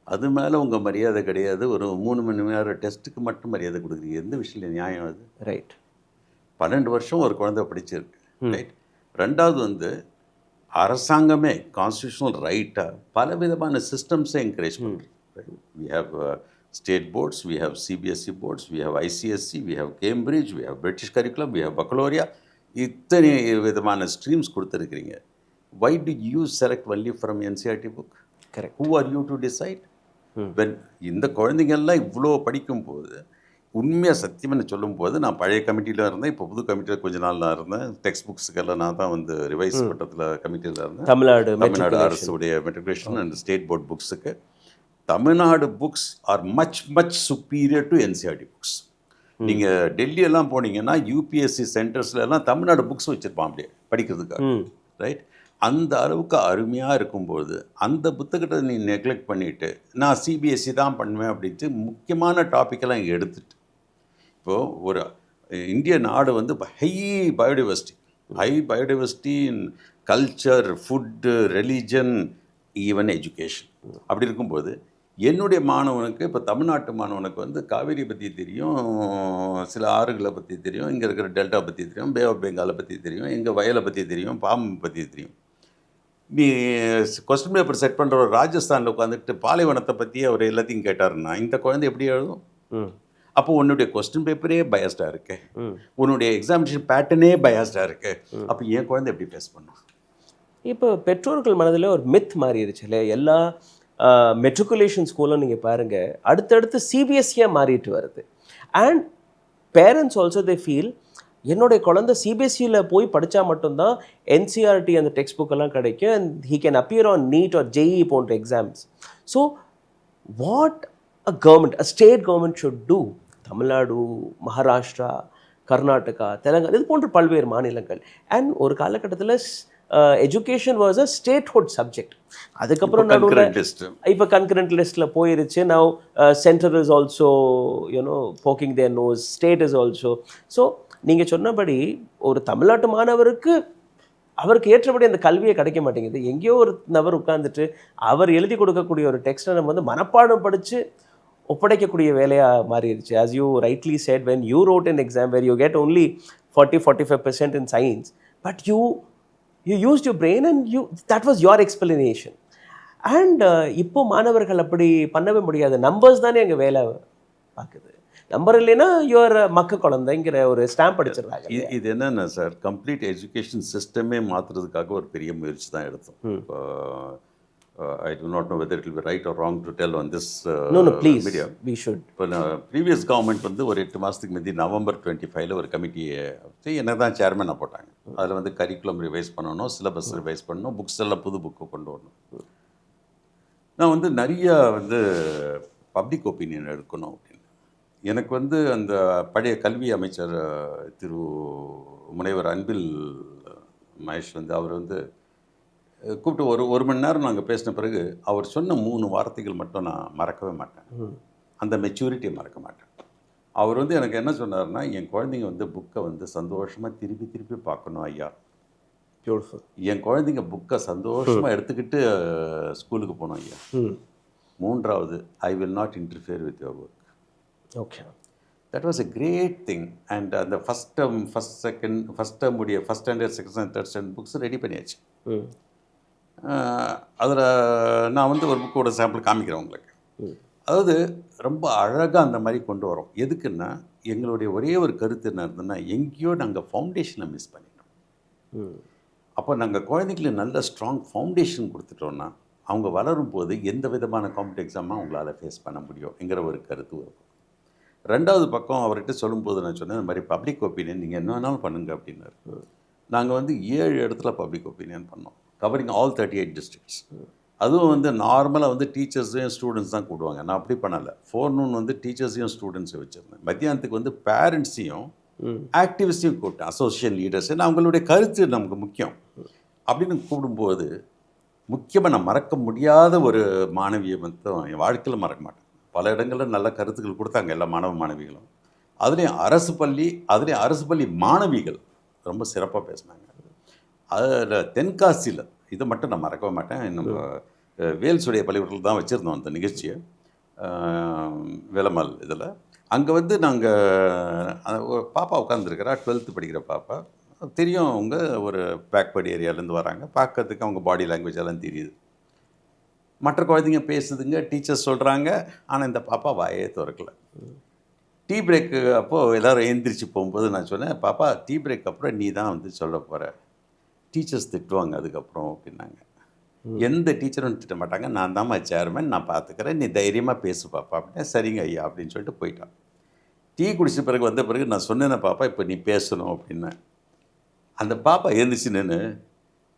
அது மேலே உங்கள் மரியாதை கிடையாது. ஒரு 3 மணி நேரம் டெஸ்ட்டுக்கு மட்டும் மரியாதை கொடுக்குறீங்க. எந்த விஷயத்தில் நியாயம் அது? ரைட். 12 வருஷம் ஒரு குழந்தை படிச்சிருக்கு. ரைட். ரெண்டாவது வந்து அரசாங்கமே கான்ஸ்டியூஷனல் ரைட்டாக பல விதமான சிஸ்டம்ஸை என்கரேஜ் பண்ணுறோம். We have state boards, we have CBSE boards, we have ICSE, we have Cambridge, we have British curriculum, we have baccalaureate. இத்தனை விதமான ஸ்ட்ரீம்ஸ் கொடுத்துருக்கிறீங்க. Why do you select only from NCERT book? Correct. Who are you to decide? When இந்த குழந்தைங்கள்லாம் இவ்வளோ படிக்கும்போது உண்மையாக சத்தியம்னு சொல்லும்போது, நான் பழைய கமிட்டியில் இருந்தேன், இப்போ புது கமிட்டியில் கொஞ்ச நாள் நான் இருந்தேன். டெக்ஸ்ட் புக்ஸுக்கெல்லாம் நான் தான் வந்து ரிவைஸ் பட்டத்தில் கமிட்டியில் இருந்தேன். தமிழ்நாடு அரசுடைய மெட்ரிகுலேஷன் அண்ட் ஸ்டேட் போர்ட் புக்ஸுக்கு Tamil Nadu books are much superior to NCERT books. நீங்கள் டெல்லியெல்லாம் போனீங்கன்னா யூபிஎஸ்சி சென்டர்ஸ்லாம் தமிழ்நாடு புக்ஸ் வச்சுருப்பான் அப்படியே படிக்கிறதுக்காக, ரைட்? அந்த அளவுக்கு அருமையாக இருக்கும்போது அந்த புத்தகத்தை நீ நெக்லெக்ட் பண்ணிவிட்டு நான் சிபிஎஸ்சி தான் பண்ணுவேன் அப்படின்ட்டு முக்கியமான டாப்பிக்கெல்லாம் இங்கே எடுத்துட்டு, இப்போது ஒரு இந்திய நாடு வந்து ஹை பயோடைவர்சிட்டி இன் culture, food, religion, even education. அப்படி இருக்கும்போது என்னுடைய மாணவனுக்கு இப்போ தமிழ்நாட்டு மாணவனுக்கு வந்து காவேரி பற்றி தெரியும், சில ஆறுகளை பற்றி தெரியும், இங்கே இருக்கிற டெல்டா பற்றி தெரியும், பே ஆஃப் பெங்காலை பற்றி தெரியும், எங்கள் வயலை பற்றி தெரியும், பாம்பு பற்றி தெரியும். நீ கொஸ்டின் பேப்பர் செட் பண்ணுற ஒரு ராஜஸ்தானில் உட்காந்துட்டு பாலைவனத்தை பற்றி அவர் எல்லாத்தையும் கேட்டாருன்னா இந்த குழந்தை எப்படி எழுதும்? அப்போ உன்னுடைய கொஸ்டின் பேப்பரே பயாஸ்டாக இருக்கு, உன்னுடைய எக்ஸாமினேஷன் பேட்டர்னே பயாஸ்டாக இருக்கு, அப்போ என் குழந்தை எப்படி ஃபேஸ் பண்ணும்? இப்போ பெற்றோர்கள் மனதில் ஒரு மித் மாறிடுச்சு இல்லையா? எல்லா மெட்ரிகுலேஷன் ஸ்கூலும் நீங்கள் பாருங்கள் அடுத்தடுத்து சிபிஎஸ்சியாக மாறிட்டு வருது. And parents also they feel என்னுடைய குழந்தை சிபிஎஸ்சியில் போய் படித்தா மட்டும்தான் என்சிஆர்டி அந்த டெக்ஸ்ட் புக்கெல்லாம் கிடைக்கும் and he can appear on NEET or JEE போன்ற exams. So what a state government should do, Tamil Nadu, Maharashtra, Karnataka, Telangana இது போன்ற பல்வேறு மாநிலங்கள், அண்ட் ஒரு காலகட்டத்தில் education was a statehood subject. அதுக்கப்புறம் இப்போ கன்கரண்ட் லிஸ்ட்டில் போயிருச்சு. Now centre is also you know poking their nose, state is also. So நீங்கள் சொன்னபடி ஒரு தமிழ்நாட்டு மாணவருக்கு அவருக்கு ஏற்றபடி அந்த கல்வியை கிடைக்க மாட்டேங்குது. எங்கேயோ ஒரு நபர் உட்காந்துட்டு அவர் எழுதி கொடுக்கக்கூடிய ஒரு டெக்ஸ்ட்டை நம்ம வந்து மனப்பாடம் படித்து ஒப்படைக்கக்கூடிய வேலையாக மாறிடுச்சு. as you rightly said, when you wrote an exam where you get only 40-45% in science, but you used your brain and that was your explanation. And இப்போ மாணவர்கள் அப்படி பண்ணவே முடியாது. நம்பர்ஸ் தானே எங்கள் வேலை பார்க்குது. நம்பர் இல்லைன்னா யுவர் மக்க குழந்தைங்கிற ஒரு ஸ்டாம்ப் அடிச்சிடுறாங்க. இது என்னென்ன சார், கம்ப்ளீட் எஜுகேஷன் சிஸ்டமே மாற்றுறதுக்காக ஒரு பெரிய முயற்சி தான் எடுத்தோம். I do not know whether it will be right or wrong to tell on this please, media. We should. இப்போ ப்ரீவியஸ் கவர்மெண்ட் வந்து ஒரு 8 மாதத்துக்கு முந்தி நவம்பர் 25 ஒரு கமிட்டியை என்ன தான் சேர்மனாக போட்டாங்க. அதில் வந்து கரிக்குலம் ரிவைஸ் பண்ணணும், சிலபஸ் ரிவைஸ் பண்ணணும், புக்ஸ் எல்லாம் புது புக்கு கொண்டு வரணும். நான் வந்து நிறைய வந்து பப்ளிக் ஒப்பீனியன் எடுக்கணும் அப்படின்னு எனக்கு வந்து அந்த பழைய கல்வி அமைச்சர் திரு முனைவர் அன்பில் மகேஷ் வந்து அவர் வந்து கூப்பிட்டு ஒரு மணி நேரம் நாங்கள் பேசின பிறகு அவர் சொன்ன 3 வார்த்தைகள் மட்டும் நான் மறக்கவே மாட்டேன். அந்த மெச்சூரிட்டியை மறக்க மாட்டேன். அவர் வந்து எனக்கு என்ன சொன்னார்னா, என் குழந்தைங்க வந்து புக்கை வந்து சந்தோஷமாக திருப்பி பார்க்கணும் ஐயா. பியூட்டிஃபுல். என் குழந்தைங்க புக்கை சந்தோஷமாக எடுத்துக்கிட்டு ஸ்கூலுக்கு போகணும் ஐயா. 3வது, I will not interfere with your work. Okay, that was a great thing. And அந்த ஃபஸ்ட் டேர்முடைய first standard, second standard, third standard books ready பண்ணியாச்சு. அதில் நான் வந்து ஒரு புக்கோட சாம்பிள் காமிக்கிறேன் உங்களுக்கு. அதாவது ரொம்ப அழகாக அந்த மாதிரி கொண்டு வரோம். எதுக்குன்னா எங்களுடைய ஒரே ஒரு கருத்து என்ன இருந்ததுன்னா, எங்கேயோ நாங்கள் ஃபவுண்டேஷனை மிஸ் பண்ணிட்டோம். அப்போ நாங்கள் குழந்தைங்களுக்கு நல்ல ஸ்ட்ராங் ஃபவுண்டேஷன் கொடுத்துட்டோன்னா அவங்க வளரும் போது எந்த விதமான காம்படிட்டிவ் எக்ஸாமாக அவங்களால ஃபேஸ் பண்ண முடியும்ங்கிற ஒரு கருத்து வரும். 2வது பக்கம் அவர்கிட்ட சொல்லும்போது நான் சொன்னேன், இந்த மாதிரி பப்ளிக் ஒப்பீனியன் நீங்கள் என்ன வேணாலும் பண்ணுங்க அப்படின்னாரு. நாங்கள் வந்து 7 இடத்துல பப்ளிக் ஒப்பீனியன் பண்ணோம், கவரிங் ஆல் 38 டிஸ்ட்ரிக்ட்ஸ். அதுவும் வந்து நார்மலாக வந்து டீச்சர்ஸையும் ஸ்டூடெண்ட்ஸ் தான் கூடுவாங்க. நான் அப்படி பண்ணலை. ஃபோர்நூன் வந்து டீச்சர்ஸையும் ஸ்டூடெண்ட்ஸையும் வச்சுருந்தேன். மத்தியானத்துக்கு வந்து பேரண்ட்ஸையும் ஆக்டிவிஸ்டையும் கூப்பிட்டேன், அசோசியேஷன் லீடர்ஸ். ஏன்னா அவங்களுடைய கருத்து நமக்கு முக்கியம் அப்படின்னு கூப்பிடும்போது முக்கியமாக நான் மறக்க முடியாத ஒரு மாணவியை மட்டும் என் வாழ்க்கையில் மறக்க மாட்டேன். பல இடங்களில் நல்ல கருத்துக்கள் கொடுத்தாங்க எல்லா மாணவிகளும். அதுலேயும் அரசு பள்ளி மாணவிகள் ரொம்ப சிறப்பாக பேசினாங்க. அதில் தென்காசியில் இதை மட்டும் நான் மறக்கவே மாட்டேன். நம்ம வேல்ஸுடைய பள்ளிக்கூடத்தில் தான் வச்சுருந்தோம் அந்த நிகழ்ச்சியை, வேலம்மாள் இதில். அங்கே வந்து நாங்கள் ஒரு பாப்பா உட்காந்துருக்கிறா, 12th படிக்கிற பாப்பா. தெரியும், அவங்க ஒரு பேக்வர்டு ஏரியாவிலேருந்து வராங்க. பார்க்கறதுக்கு அவங்க பாடி லாங்குவேஜ் எல்லாம் தெரியுது. மற்ற குழந்தைங்க பேசுதுங்க, டீச்சர்ஸ் சொல்கிறாங்க. ஆனால் இந்த பாப்பா வாயே திறக்கலை. டீ பிரேக்கு அப்போது எல்லோரும் எழுந்திரிச்சு போகும்போது நான் சொன்னேன், பாப்பா டீ பிரேக் அப்புறம் நீ தான் வந்து சொல்ல போகிற, டீச்சர்ஸ் திட்டுவாங்க அதுக்கப்புறம் அப்படின்னாங்க. எந்த டீச்சரும் திட்ட மாட்டாங்க, நான் தான்மா சேர்மன், நான் பார்த்துக்கிறேன், நீ தைரியமாக பேசு பாப்பா அப்படின்னா. சரிங்க ஐயா அப்படின்னு சொல்லிட்டு போயிட்டான். டீ குடிச்ச பிறகு வந்த பிறகு நான் சொன்னேன், பாப்பா இப்போ நீ பேசணும் அப்படின்னேன். அந்த பாப்பா எழுந்திரிச்சு நின்று,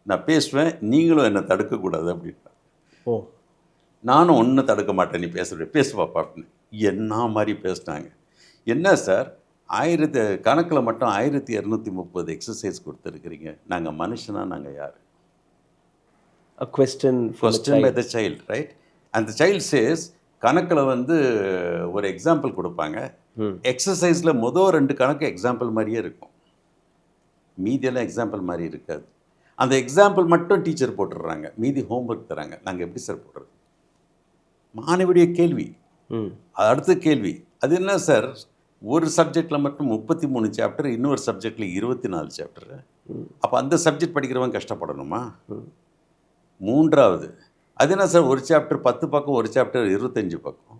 நான் பேசுவேன், நீங்களும் என்னை தடுக்கக்கூடாது அப்படின்னா. ஓ, நானும் ஒன்றும் தடுக்க மாட்டேன், நீ பேச பாப்பா அப்படின்னு. என்ன மாதிரி பேசினாங்க. என்ன சார், கணக்கில் மட்டும் 1230 எக்ஸசைஸ் கொடுத்துருக்குறீங்க. நாங்கள் மனுஷனா நாங்கள் யார்? A question for the Question by the child, right? And the child says, கணக்கில் வந்து ஒரு எக்ஸாம்பிள் கொடுப்பாங்க. எக்ஸசைஸில் மொதல் 2 கணக்கு எக்ஸாம்பிள் மாதிரியே இருக்கும், மீதியெல்லாம் எக்ஸாம்பிள் மாதிரி இருக்காது. அந்த எக்ஸாம்பிள் மட்டும் டீச்சர் போட்டுடுறாங்க, மீதி ஹோம்ஒர்க் தராங்க. நாங்கள் எப்படி சார் போடுறது? மாணவியுடைய கேள்வி. அடுத்த கேள்வி, அது என்ன சார், ஒரு சப்ஜெக்டில் மட்டும் 33 சாப்டர், இன்னொரு சப்ஜெக்டில் 24 சாப்டர். அப்போ அந்த சப்ஜெக்ட் படிக்கிறவங்க கஷ்டப்படணுமா? மூன்றாவது, அது என்ன சார், ஒரு சாப்டர் 10 பக்கம், ஒரு சாப்டர் 25 பக்கம்.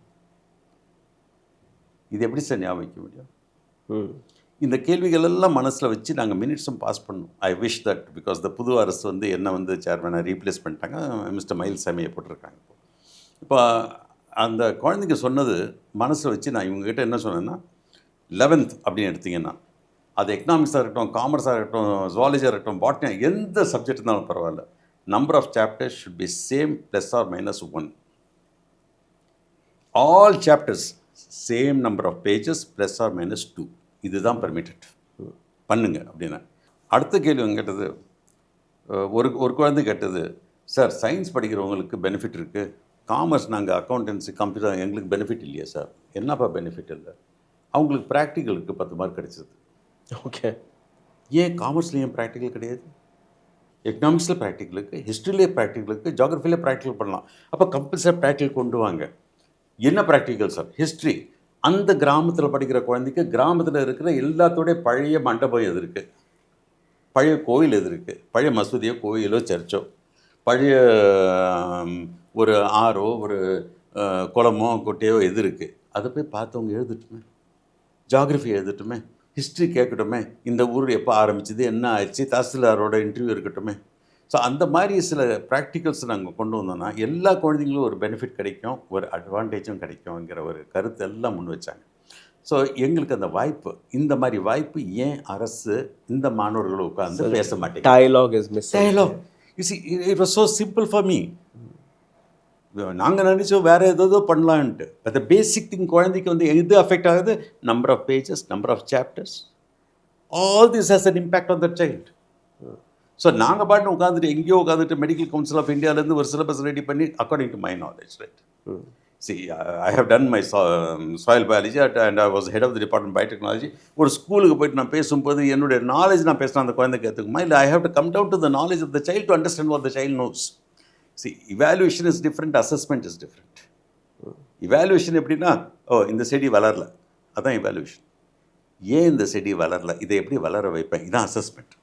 இது எப்படி சார் ஞாபகம் வைக்க முடியும்? இந்த கேள்விகள் எல்லாம் மனசில் வச்சு நாங்கள் மினிட்ஸும் பாஸ் பண்ணோம். I wish that because the புது அரசு வந்து என்ன வந்து சேர்மனை ரீப்ளேஸ் பண்ணிட்டாங்க, மிஸ்டர் மயில்சாமியை போட்டிருக்காங்க. இப்போ அந்த குழந்தைங்க சொன்னது மனசில் வச்சு நான் இவங்ககிட்ட என்ன சொன்னேன்னா, 11th அப்படின்னு எடுத்திங்கன்னா அது எக்கனாமிக்ஸாக இருக்கட்டும், காமர்ஸாக இருக்கட்டும், ஜுவாலஜியாக இருக்கட்டும், பாட்னி, எந்த சப்ஜெக்ட் இருந்தாலும் பரவாயில்ல, number of chapters should be same plus or minus 1. All chapters same number of pages plus or minus 2. இதுதான் பெர்மிட்டட் பண்ணுங்க அப்படின்னா. அடுத்த கேள்வி கேட்டது, ஒரு குழந்தை கேட்டது, சார் சயின்ஸ் படிக்கிறவங்களுக்கு பெனிஃபிட் இருக்குது, காமர்ஸ் நாங்கள் அக்கௌண்டன்சி கம்ப்யூட்டர் எங்களுக்கு பெனிஃபிட் இல்லையா சார்? என்னப்பா பெனிஃபிட் இல்லை? அவங்களுக்கு ப்ராக்டிக்கலுக்கு 10 மார்க் கிடைச்சது. ஓகே, ஏன் காமர்ஸில் ஏன் ப்ராக்டிக்கல் கிடையாது? எக்கனாமிக்ஸில் ப்ராக்டிக்கலுக்கு, ஹிஸ்ட்ரியிலே ப்ராக்டிக்கலுக்கு, ஜியாகிரஃபிலே ப்ராக்டிக்கல் பண்ணலாம். அப்போ கம்பல்சரி ப்ராக்டிக்கல் கொண்டு வாங்க. என்ன ப்ராக்டிக்கல் சார்? ஹிஸ்ட்ரி. அந்த கிராமத்தில் படிக்கிற குழந்தைக்கு கிராமத்தில் இருக்கிற எல்லாத்தோடைய பழைய மண்டபம் எது இருக்குது, பழைய கோயில் எது இருக்குது, பழைய மசூதியோ கோயிலோ சர்ச்சோ, பழைய ஒரு ஆறோ ஒரு குளமோ குட்டையோ எது இருக்குது, அதை போய் பார்த்தவங்க எழுதட்டுமே, ஜியாகிரஃபி எழுதட்டுமே, ஹிஸ்ட்ரி கேட்கட்டுமே, இந்த ஊர் எப்போ ஆரம்பிச்சது, என்ன ஆச்சு, தாசில்தாரோட இன்டர்வியூ இருக்கட்டுமே. ஸோ அந்த மாதிரி சில ப்ராக்டிகல்ஸ் நாங்கள் கொண்டு வந்தோம்னா எல்லா குழந்தைங்களும் ஒரு பெனிஃபிட் கிடைக்கும், ஒரு அட்வான்டேஜும் கிடைக்கும்ங்கிற ஒரு கருத்து எல்லாம் முன் வச்சாங்க. ஸோ எங்களுக்கு அந்த வாய்ப்பு, இந்த மாதிரி வாய்ப்பு ஏன் அரசு இந்த மாணவர்களை உட்காந்து பேச மாட்டேங்குது? Dialogue is missing. Dialogue, you see, it was so simple for me. நாங்கள் நினச்சோம் வேறு ஏதோ பண்ணலான்ட்டு. அந்த பேசிக் திங் குழந்தைக்கு வந்து எது அஃபெக்ட் ஆகுது? Number of pages, number of chapters, all this has an impact on the child. So நாங்கள் பாட்டு உட்காந்துட்டு எங்கேயோ உட்காந்துட்டு மெடிக்கல் கவுன்சில் ஆஃப் இந்தியாவிலேருந்து ஒரு சிலபஸ் ரெடி பண்ணி according to my knowledge, right? See, I have done my soil biology and I was head of the department of biotechnology. ஒரு ஸ்கூலுக்கு போய்ட்டு நான் பேசும்போது என்னுடைய நாலேஜ் நான் பேசினா அந்த குழந்தைக்கு ஏற்றுக்குமா? இல்லை I have to come down to the knowledge of the child to understand what the child knows. See, evaluation is different, assessment is different. Evaluation எப்படின்னா, இந்த செடி வளரல, அதான் evaluation. ஏன் இந்த செடி வளரல, இதை எப்படி வளர வைப்பேன், இதான் அசஸ்மெண்ட்.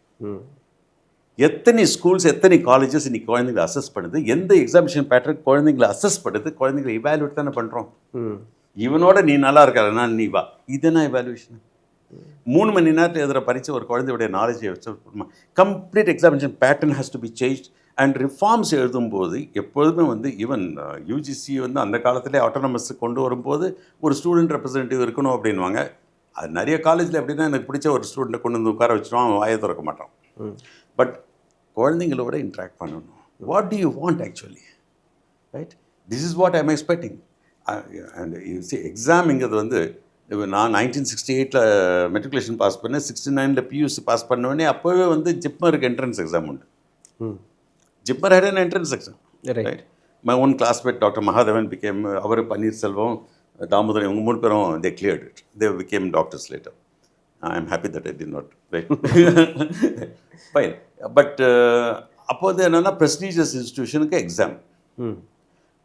எத்தனை ஸ்கூல்ஸ், எத்தனை காலேஜஸ் இன்னைக்கு குழந்தைங்களை அசஸ் பண்ணுது, எந்த எக்ஸாமினேஷன் பேட்டர்ன் குழந்தைங்களை அசஸ் பண்ணுது, குழந்தைங்களை இவாலுவேட் தானே பண்ணுறோம். இவனோட நீ நல்லா இருக்காருன்னா நீ வா, இதுனா இவாலுவேஷன். 3 மணி நேரத்தில் எதிர பரிச்சு ஒரு குழந்தையுடைய நாலேஜை வச்சு complete examination pattern has to be change. And reforms எழுதும்போது எப்பொழுதுமே வந்து ஈவன் யூஜிசி வந்து அந்த காலத்திலே ஆட்டோனமஸ் கொண்டு வரும்போது ஒரு ஸ்டூடெண்ட் ரெப்ரசன்டேட்டிவ் இருக்கணும் அப்படின்வாங்க. அது நிறைய காலேஜில் எப்படின்னா எனக்கு பிடிச்ச ஒரு ஸ்டூடெண்ட்டை கொண்டு வந்து உட்கார வச்சுருவோம், அவன் வாயை திறக்க மாட்டான். பட் குழந்தைங்களோட இன்ட்ராக்ட் பண்ணணும். What do you want actually, right? This is what I am expecting. And எக்ஸாமிங்கிறது வந்து நான் 1968 மெட்ரிகுலேஷன் பாஸ் பண்ணேன், 69 பியூசி பாஸ் பண்ணோடனே அப்போவே வந்து ஜிப்மருக்கு என்ட்ரன்ஸ் எக்ஸாம் உண்டு. JIPMER had an entrance exam, right? My own classmate Dr. Mahadevan became, அவர் பன்னீர்செல்வம், தாமோதரன், இவங்க 3 பேரும் they cleared it. They became doctors later. I am happy that I did not, right? Fine. But அப்போது என்னென்னா prestigious இன்ஸ்டிடியூஷனுக்கு exam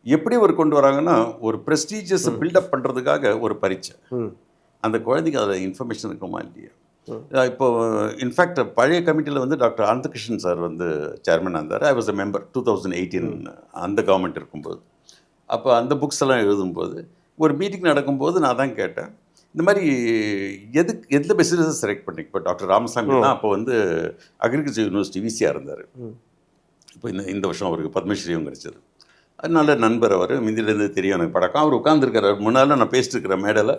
எப்படி ஒரு கொண்டு வராங்கன்னா, ஒரு ப்ரெஸ்டீஜியஸை பில்டப் பண்ணுறதுக்காக ஒரு பரீட்சை. அந்த குழந்தைக்கு அதில் இன்ஃபர்மேஷன் இருக்குமா இல்லையா? இப்போ இன்ஃபேக்ட் பழைய கமிட்டியில் வந்து டாக்டர் அனந்தகிருஷ்ணன் சார் வந்து சேர்மனாக இருந்தார். ஐ வாஸ் அ மெம்பர் 2018 அந்த கவர்மெண்ட் இருக்கும்போது. அப்போ அந்த புக்ஸ் எல்லாம் எழுதும்போது ஒரு மீட்டிங் நடக்கும்போது நான் தான் கேட்டேன், இந்த மாதிரி எந்த பிஸ்னஸை செலக்ட் பண்ணி. இப்போ டாக்டர் ராமசாமி தான் அப்போ வந்து அக்ரிகல்ச்சர் யூனிவர்சிட்டி விசியாக இருந்தார். இப்போ இந்த வருஷம் அவருக்கு பத்மஸ்ரீயும் கிடைச்சது. அதனால நண்பர் அவர், மிந்திலேருந்து தெரியும் எனக்கு பழக்கம். அவர் உட்காந்துருக்கார் முன்னால், நான் பேசிட்டு இருக்கிற மேடையில்.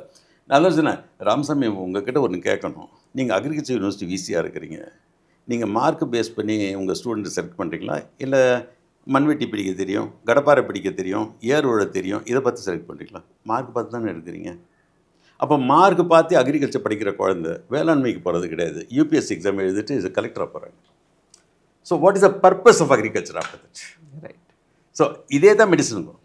நான் சொன்னேன், ராமசாமி உங்ககிட்ட ஒன்று கேட்கணும். நீங்கள் அக்ரிகல்ச்சர் யூனிவர்சிட்டி விசியாக இருக்கிறீங்க, நீங்கள் மார்க் பேஸ் பண்ணி உங்கள் ஸ்டூடெண்ட்டை செலக்ட் பண்ணுறீங்களா, இல்லை மண்வெட்டி பிடிக்க தெரியும், கடப்பாரை பிடிக்க தெரியும், ஏர் உழ தெரியும், இதை பார்த்து செலக்ட் பண்ணுறீங்களா? மார்க் பார்த்து தானே எடுக்கிறீங்க. அப்போ மார்க் பார்த்து அக்ரிகல்ச்சர் படிக்கிற குழந்தை வேளாண்மைக்கு போகிறது கிடையாது. யூபிஎஸ்சி எக்ஸாம் எழுதிட்டு இது கலெக்டராக போகிறாங்க. So what is the purpose of agriculture after that? Right. So இதே தான் மெடிசனுக்கும்.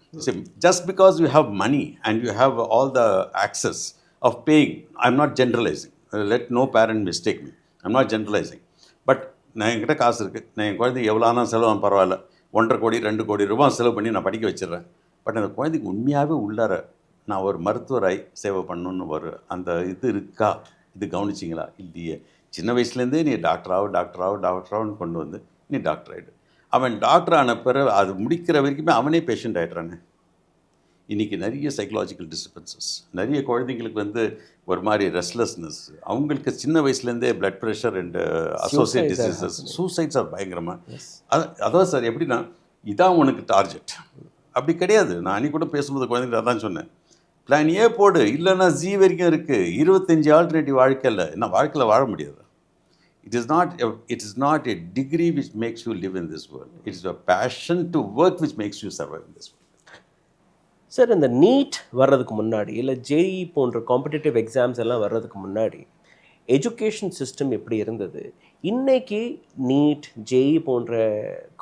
Just because you have money and you have all the access of paying, I am not generalising, let no parent mistake me, I am not generalising. But நான் என்கிட்ட காசு இருக்குது, நான் என் குழந்தைக்கு எவ்வளோ ஆனால் செலவு பரவாயில்ல, 1.5 கோடி 2 கோடி ரூபாய் செலவு பண்ணி நான் படிக்க வச்சிடுறேன். பட் அந்த குழந்தைக்கு உண்மையாகவே உள்ளார நான் ஒரு மருத்துவராய் சேவை பண்ணணுன்னு அந்த இது இருக்கா? இது கவனிச்சிங்களா? இல்லையே. சின்ன வயசுலேருந்தே நீ டாக்டராகனு கொண்டு வந்து நீ டாக்டர் ஆகிடு. அவன் டாக்டர் ஆன பிறகு அது முடிக்கிற வரைக்குமே அவனே பேஷண்ட் ஆகிடுறானே. இன்றைக்கி நிறைய சைக்கலாஜிக்கல் டிஸ்டர்பன்சஸ், நிறைய குழந்தைங்களுக்கு ஒரு மாதிரி ரெஸ்ட்லெஸ்னஸ், அவங்களுக்கு சின்ன வயசுலேருந்தே blood pressure and associate diseases, suicides are பயங்கரமாக. அதான் சார் எப்படின்னா இதான் உனக்கு டார்கெட், அப்படி கிடையாது. நான் அன்றைக்கி கூட பேசும்போது குழந்தைங்க அதான் சொன்னேன், பிளான் ஏ போடு, இல்லைன்னா ஜி வரைக்கும் இருக்குது. 25 ஆல்டர்னேட்டிவ் வாழ்க்கையில் என்ன வாழ்க்கையில் வாழ முடியாது. It is not a degree which makes you live in this world. It is a passion to work which makes you survive in this world. Sir, இந்த நீட் வர்றதுக்கு முன்னாடி இல்லை ஜேஇ போன்ற காம்படிட்டிவ் எக்ஸாம்ஸ் எல்லாம் வர்றதுக்கு முன்னாடி எஜுகேஷன் சிஸ்டம் எப்படி இருந்தது? இன்னைக்கு நீட் ஜேஇ போன்ற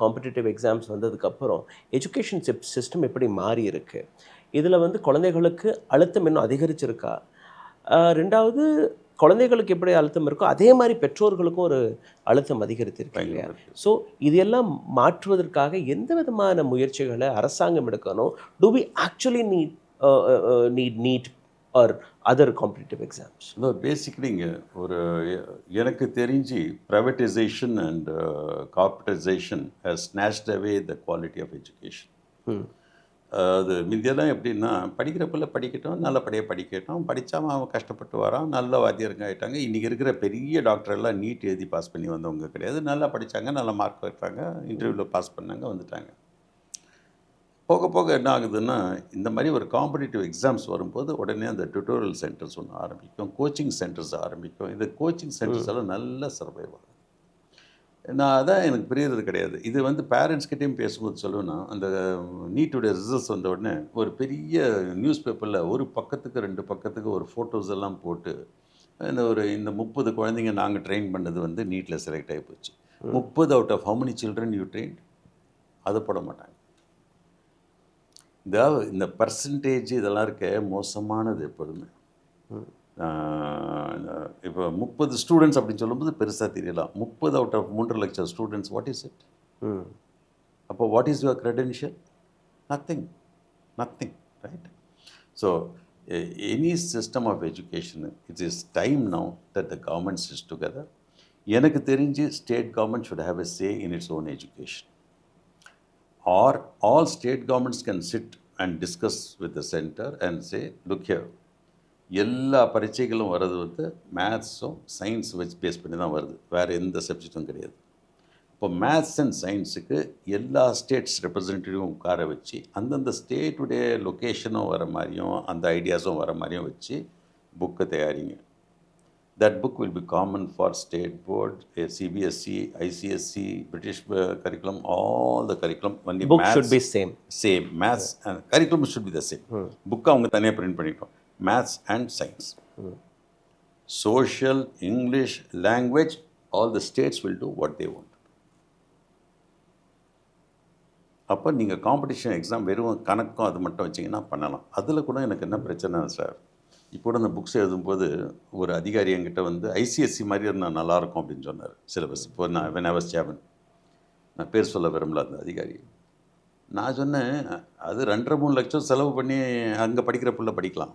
காம்படிட்டிவ் எக்ஸாம்ஸ் வந்ததுக்கப்புறம் எஜுகேஷன் சிஸ்டம் எப்படி மாறி இருக்கு? இதில் குழந்தைகளுக்கு அழுத்தம் இன்னும் அதிகரிச்சிருக்கா? ரெண்டாவது, குழந்தைகளுக்கு எப்படி அழுத்தம் இருக்கோ அதே மாதிரி பெற்றோர்களுக்கும் ஒரு அழுத்தம் அதிகரித்திருக்கு இல்லையா? ஸோ இதெல்லாம் மாற்றுவதற்காக எந்த விதமான முயற்சிகளை அரசாங்கம் எடுக்கணும்? Do we actually need or other competitive exams? பேசிக்கலிங்க எனக்கு தெரிஞ்சு privatisation and corporatisation has snatched away the quality of education. அது முந்தியெல்லாம் எப்படின்னா படிக்கிற பிள்ளை படிக்கட்டும், நல்லபடியாக படிக்கட்டும், படித்தாமல் அவன் கஷ்டப்பட்டு வரான், நல்ல வாத்தியாருங்க ஆகிட்டாங்க. இன்றைக்கி இருக்கிற பெரிய டாக்டரெல்லாம் நீட் எழுதி பாஸ் பண்ணி வந்தவங்க கிடையாது. நல்லா படித்தாங்க, நல்ல மார்க் வைத்தாங்க, இன்டர்வியூவில் பாஸ் பண்ணாங்க, வந்துட்டாங்க. போக போக என்ன ஆகுதுன்னா, இந்த மாதிரி ஒரு காம்படிட்டிவ் எக்ஸாம்ஸ் வரும்போது உடனே அந்த டியூட்டோரியல் சென்டர்ஸ் ஒன்று ஆரம்பிக்கும், கோச்சிங் சென்டர்ஸ் ஆரம்பிக்கும். இந்த கோச்சிங் சென்டர்ஸ் எல்லாம் நல்ல சர்வைவ் ஆகும். நான் அதான் எனக்கு புரியுறது கிடையாது. இது பேரண்ட்ஸ்கிட்டையும் பேசும்போது சொல்லுவேன்னா, அந்த நீட்டுடைய ரிசல்ட்ஸ் வந்த உடனே ஒரு பெரிய நியூஸ் பேப்பரில் ஒரு பக்கத்துக்கு 2 பக்கத்துக்கு ஒரு ஃபோட்டோஸ் எல்லாம் போட்டு இந்த 30 குழந்தைங்க நாங்கள் ட்ரெயின் பண்ணது நீட்டில் செலக்ட் ஆகி போச்சு. 30 out of how many children you train? அதை போட மாட்டாங்க. இந்த பர்சன்டேஜ் இதெல்லாம் இருக்க மோசமானது எப்பொழுதுமே. இப்போ 30 ஸ்டூடெண்ட்ஸ் அப்படின்னு சொல்லும்போது பெருசாக தெரியலாம். 30 அவுட் ஆஃப் 3 லட்சம் ஸ்டூடெண்ட்ஸ், வாட் இஸ் இட்? அப்போ what is your credential? Nothing, right? So any system of education, it is time now that the government sits together. எனக்கு தெரிஞ்சு state government should have a say in its own education, or all state governments can sit and discuss with the centre and say, look here, எல்லா பரீட்சைகளும் வர்றது மேத்ஸும் science வச்சு base பண்ணி தான் வருது, வேறு எந்த சப்ஜெக்டும் கிடையாது. இப்போ மேத்ஸ் அண்ட் சயின்ஸுக்கு எல்லா ஸ்டேட்ஸ் ரெப்ரசன்டேட்டிவும் உட்கார வச்சு அந்தந்த ஸ்டேட்டுடைய லொக்கேஷனும் வர மாதிரியும் அந்த ஐடியாஸும் வர மாதிரியும் வச்சு புக்கை தயாரிங்க. That book will be common for state board, CBSE, ICSE, British curriculum, all the curriculum. Book should be same. Maths and curriculum should be the same. புக்கை அவங்க தனியாக பிரிண்ட் பண்ணிட்டோம். Maths and science. Social, English, language, all the states will do what they want. அப்போ நீங்கள் competition exam வெறும் கணக்கும் அது மட்டும் வச்சிங்கன்னா பண்ணலாம். அதில் கூட எனக்கு என்ன பிரச்சனை சார், இப்போ கூட அந்த புக்ஸ் எழுதும்போது ஒரு அதிகாரி என்கிட்ட ஐசிஎஸ்சி மாதிரி இருந்தால் நல்லாயிருக்கும் அப்படின்னு சொன்னார் சிலபஸ். இப்போ when I was chairman, நான் பேர் சொல்ல விரும்பல அந்த அதிகாரி. நான் சொன்னேன், அது 2.5-3 லட்சம் செலவு பண்ணி அங்கே படிக்கிற பிள்ளை படிக்கலாம்.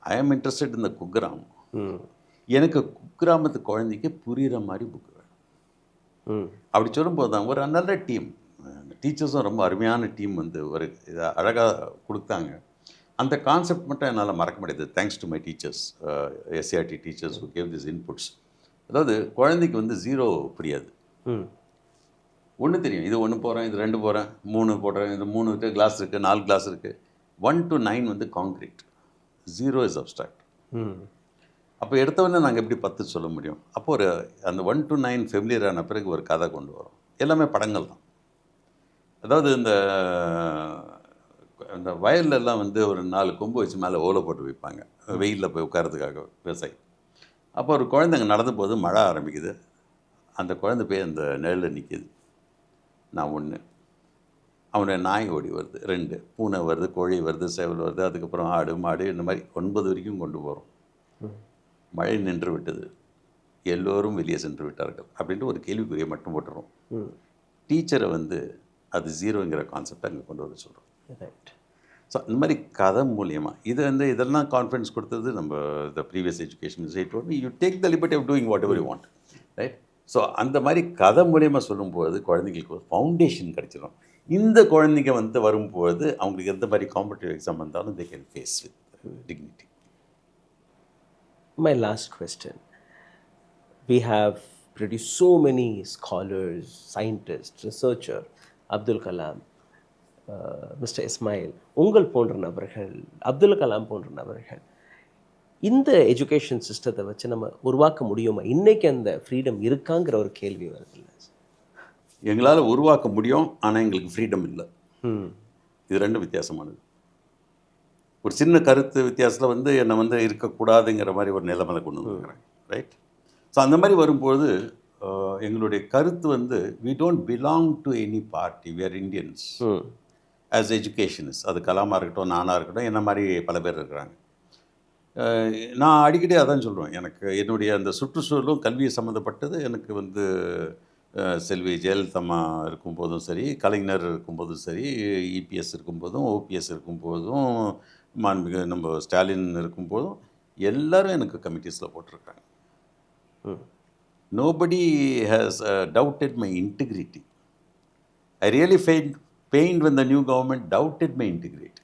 ஐ ஆம் இன்ட்ரெஸ்டட் இந்த குக்கிராம். எனக்கு குக்கிராமத்து குழந்தைக்கு புரிகிற மாதிரி புக்கு வேணும். அப்படி சொல்லும்போது தான் ஒரு நல்ல டீம், டீச்சர்ஸும் ரொம்ப அருமையான டீம் ஒரு இதை அழகாக கொடுத்தாங்க. அந்த கான்செப்ட் மட்டும் என்னால் மறக்க முடியாது. Thanks to my teachers, SCRT teachers who cave this inputs. அதாவது குழந்தைக்கு 0 புரியாது, 1 தெரியும். இது 1 போகிறேன், இது 2 போகிறேன், 3 போடுறேன், இது 3 கிளாஸ் இருக்குது, 4 கிளாஸ் இருக்குது. 1 to 9 காங்க்ரீட், 0 இஸ் அப்ஸ்ட்ராக்ட். அப்போ எடுத்தவொடனே நாங்கள் எப்படி 10 சொல்ல முடியும்? அப்போ அந்த 1 to 9 ஃபெமிலியர் ஆன பிறகு ஒரு கதை கொண்டு வரோம். எல்லாமே படங்கள் தான். அதாவது இந்த அந்த வயல்லலாம் வந்து ஒரு 4 கொம்பு வச்சு மேலே ஓலை போட்டு வைப்பாங்க வெயிலில் போய் உட்காரதுக்காக விவசாயி. அப்போ ஒரு குழந்தைங்க நடந்து போது மழை ஆரம்பிக்குது. அந்த குழந்தை போய் அந்த நிழலில் நிற்கிது. நான் 1, அவனை நாய் ஓடி வருது 2, பூனை வருது, கோழி வருது, சேவல் வருது, அதுக்கப்புறம் ஆடு மாடு இந்த மாதிரி 9 வரைக்கும் கொண்டு போகிறோம். மழை நின்று விட்டது, எல்லோரும் வெளியே சென்று விட்டார்கள் அப்படின்ட்டு ஒரு கேள்விக்குறியை மட்டும் போட்டுறோம். டீச்சரை வந்து அது 0ங்கிற கான்செப்டை அங்கே கொண்டு வர சொல்கிறோம். ரைட். ஸோ இந்த மாதிரி கதை மூலியமாக இது வந்து இதெல்லாம் கான்ஃபிடன்ஸ் கொடுத்தது நம்ம the previous education side you take the liberty of doing whatever you want, right? So அந்த மாதிரி கதை மூலியமாக சொல்லும்போது குழந்தைங்களுக்கு ஒரு ஃபவுண்டேஷன் கிடச்சிடும். இந்த குழந்தைங்க வந்து வரும்போது அவங்களுக்கு எந்த மாதிரி காம்படிட்டிவ் எக்ஸாம் வந்தாலும் they can face with dignity. My last question. We have produced so many scholars, scientists, researchers, Abdul Kalam, Mr. Ismail, உங்கள் போன்ற நபர்கள், அப்துல் கலாம் போன்ற நபர்கள். இந்த எஜுகேஷன் சிஸ்டத்தை வச்சு நம்ம உருவாக்க முடியுமா? இன்றைக்கி அந்த ஃப்ரீடம் இருக்காங்கிற ஒரு கேள்வி வருது. எங்களால் உருவாக்க முடியும், ஆனால் எங்களுக்கு ஃப்ரீடம் இல்லை. இது 2 வித்தியாசமானது. ஒரு சின்ன கருத்து வித்தியாசத்தில் வந்து என்னை வந்து இருக்கக்கூடாதுங்கிற மாதிரி ஒரு நிலைமையில கொண்டு வந்துருக்குறாங்க, ரைட்? ஸோ அந்த மாதிரி வரும்போது எங்களுடைய கருத்து வந்து we don't belong to any party, we are Indians as educationists. அது கலாமாக இருக்கட்டும், நானாக இருக்கட்டும், என்ன மாதிரி பல பேர் இருக்கிறாங்க. நான் அடிக்கடி அதான் சொல்லுவேன், எனக்கு என்னுடைய அந்த சுற்றுச்சூழலும் கல்வியை சம்மந்தப்பட்டது. எனக்கு வந்து செல்வி ஜெயலலிதா இருக்கும்போதும் சரி, கலைஞர் இருக்கும்போதும் சரி, இபிஎஸ் இருக்கும்போதும், ஓபிஎஸ் இருக்கும்போதும், மாண்புமிகு நம்ம ஸ்டாலின் இருக்கும்போதும் எல்லாரும் எனக்கு கமிட்டிஸில் போட்டிருக்காங்க. Nobody has doubted my integrity. I really pained when the new government doubted my integrity,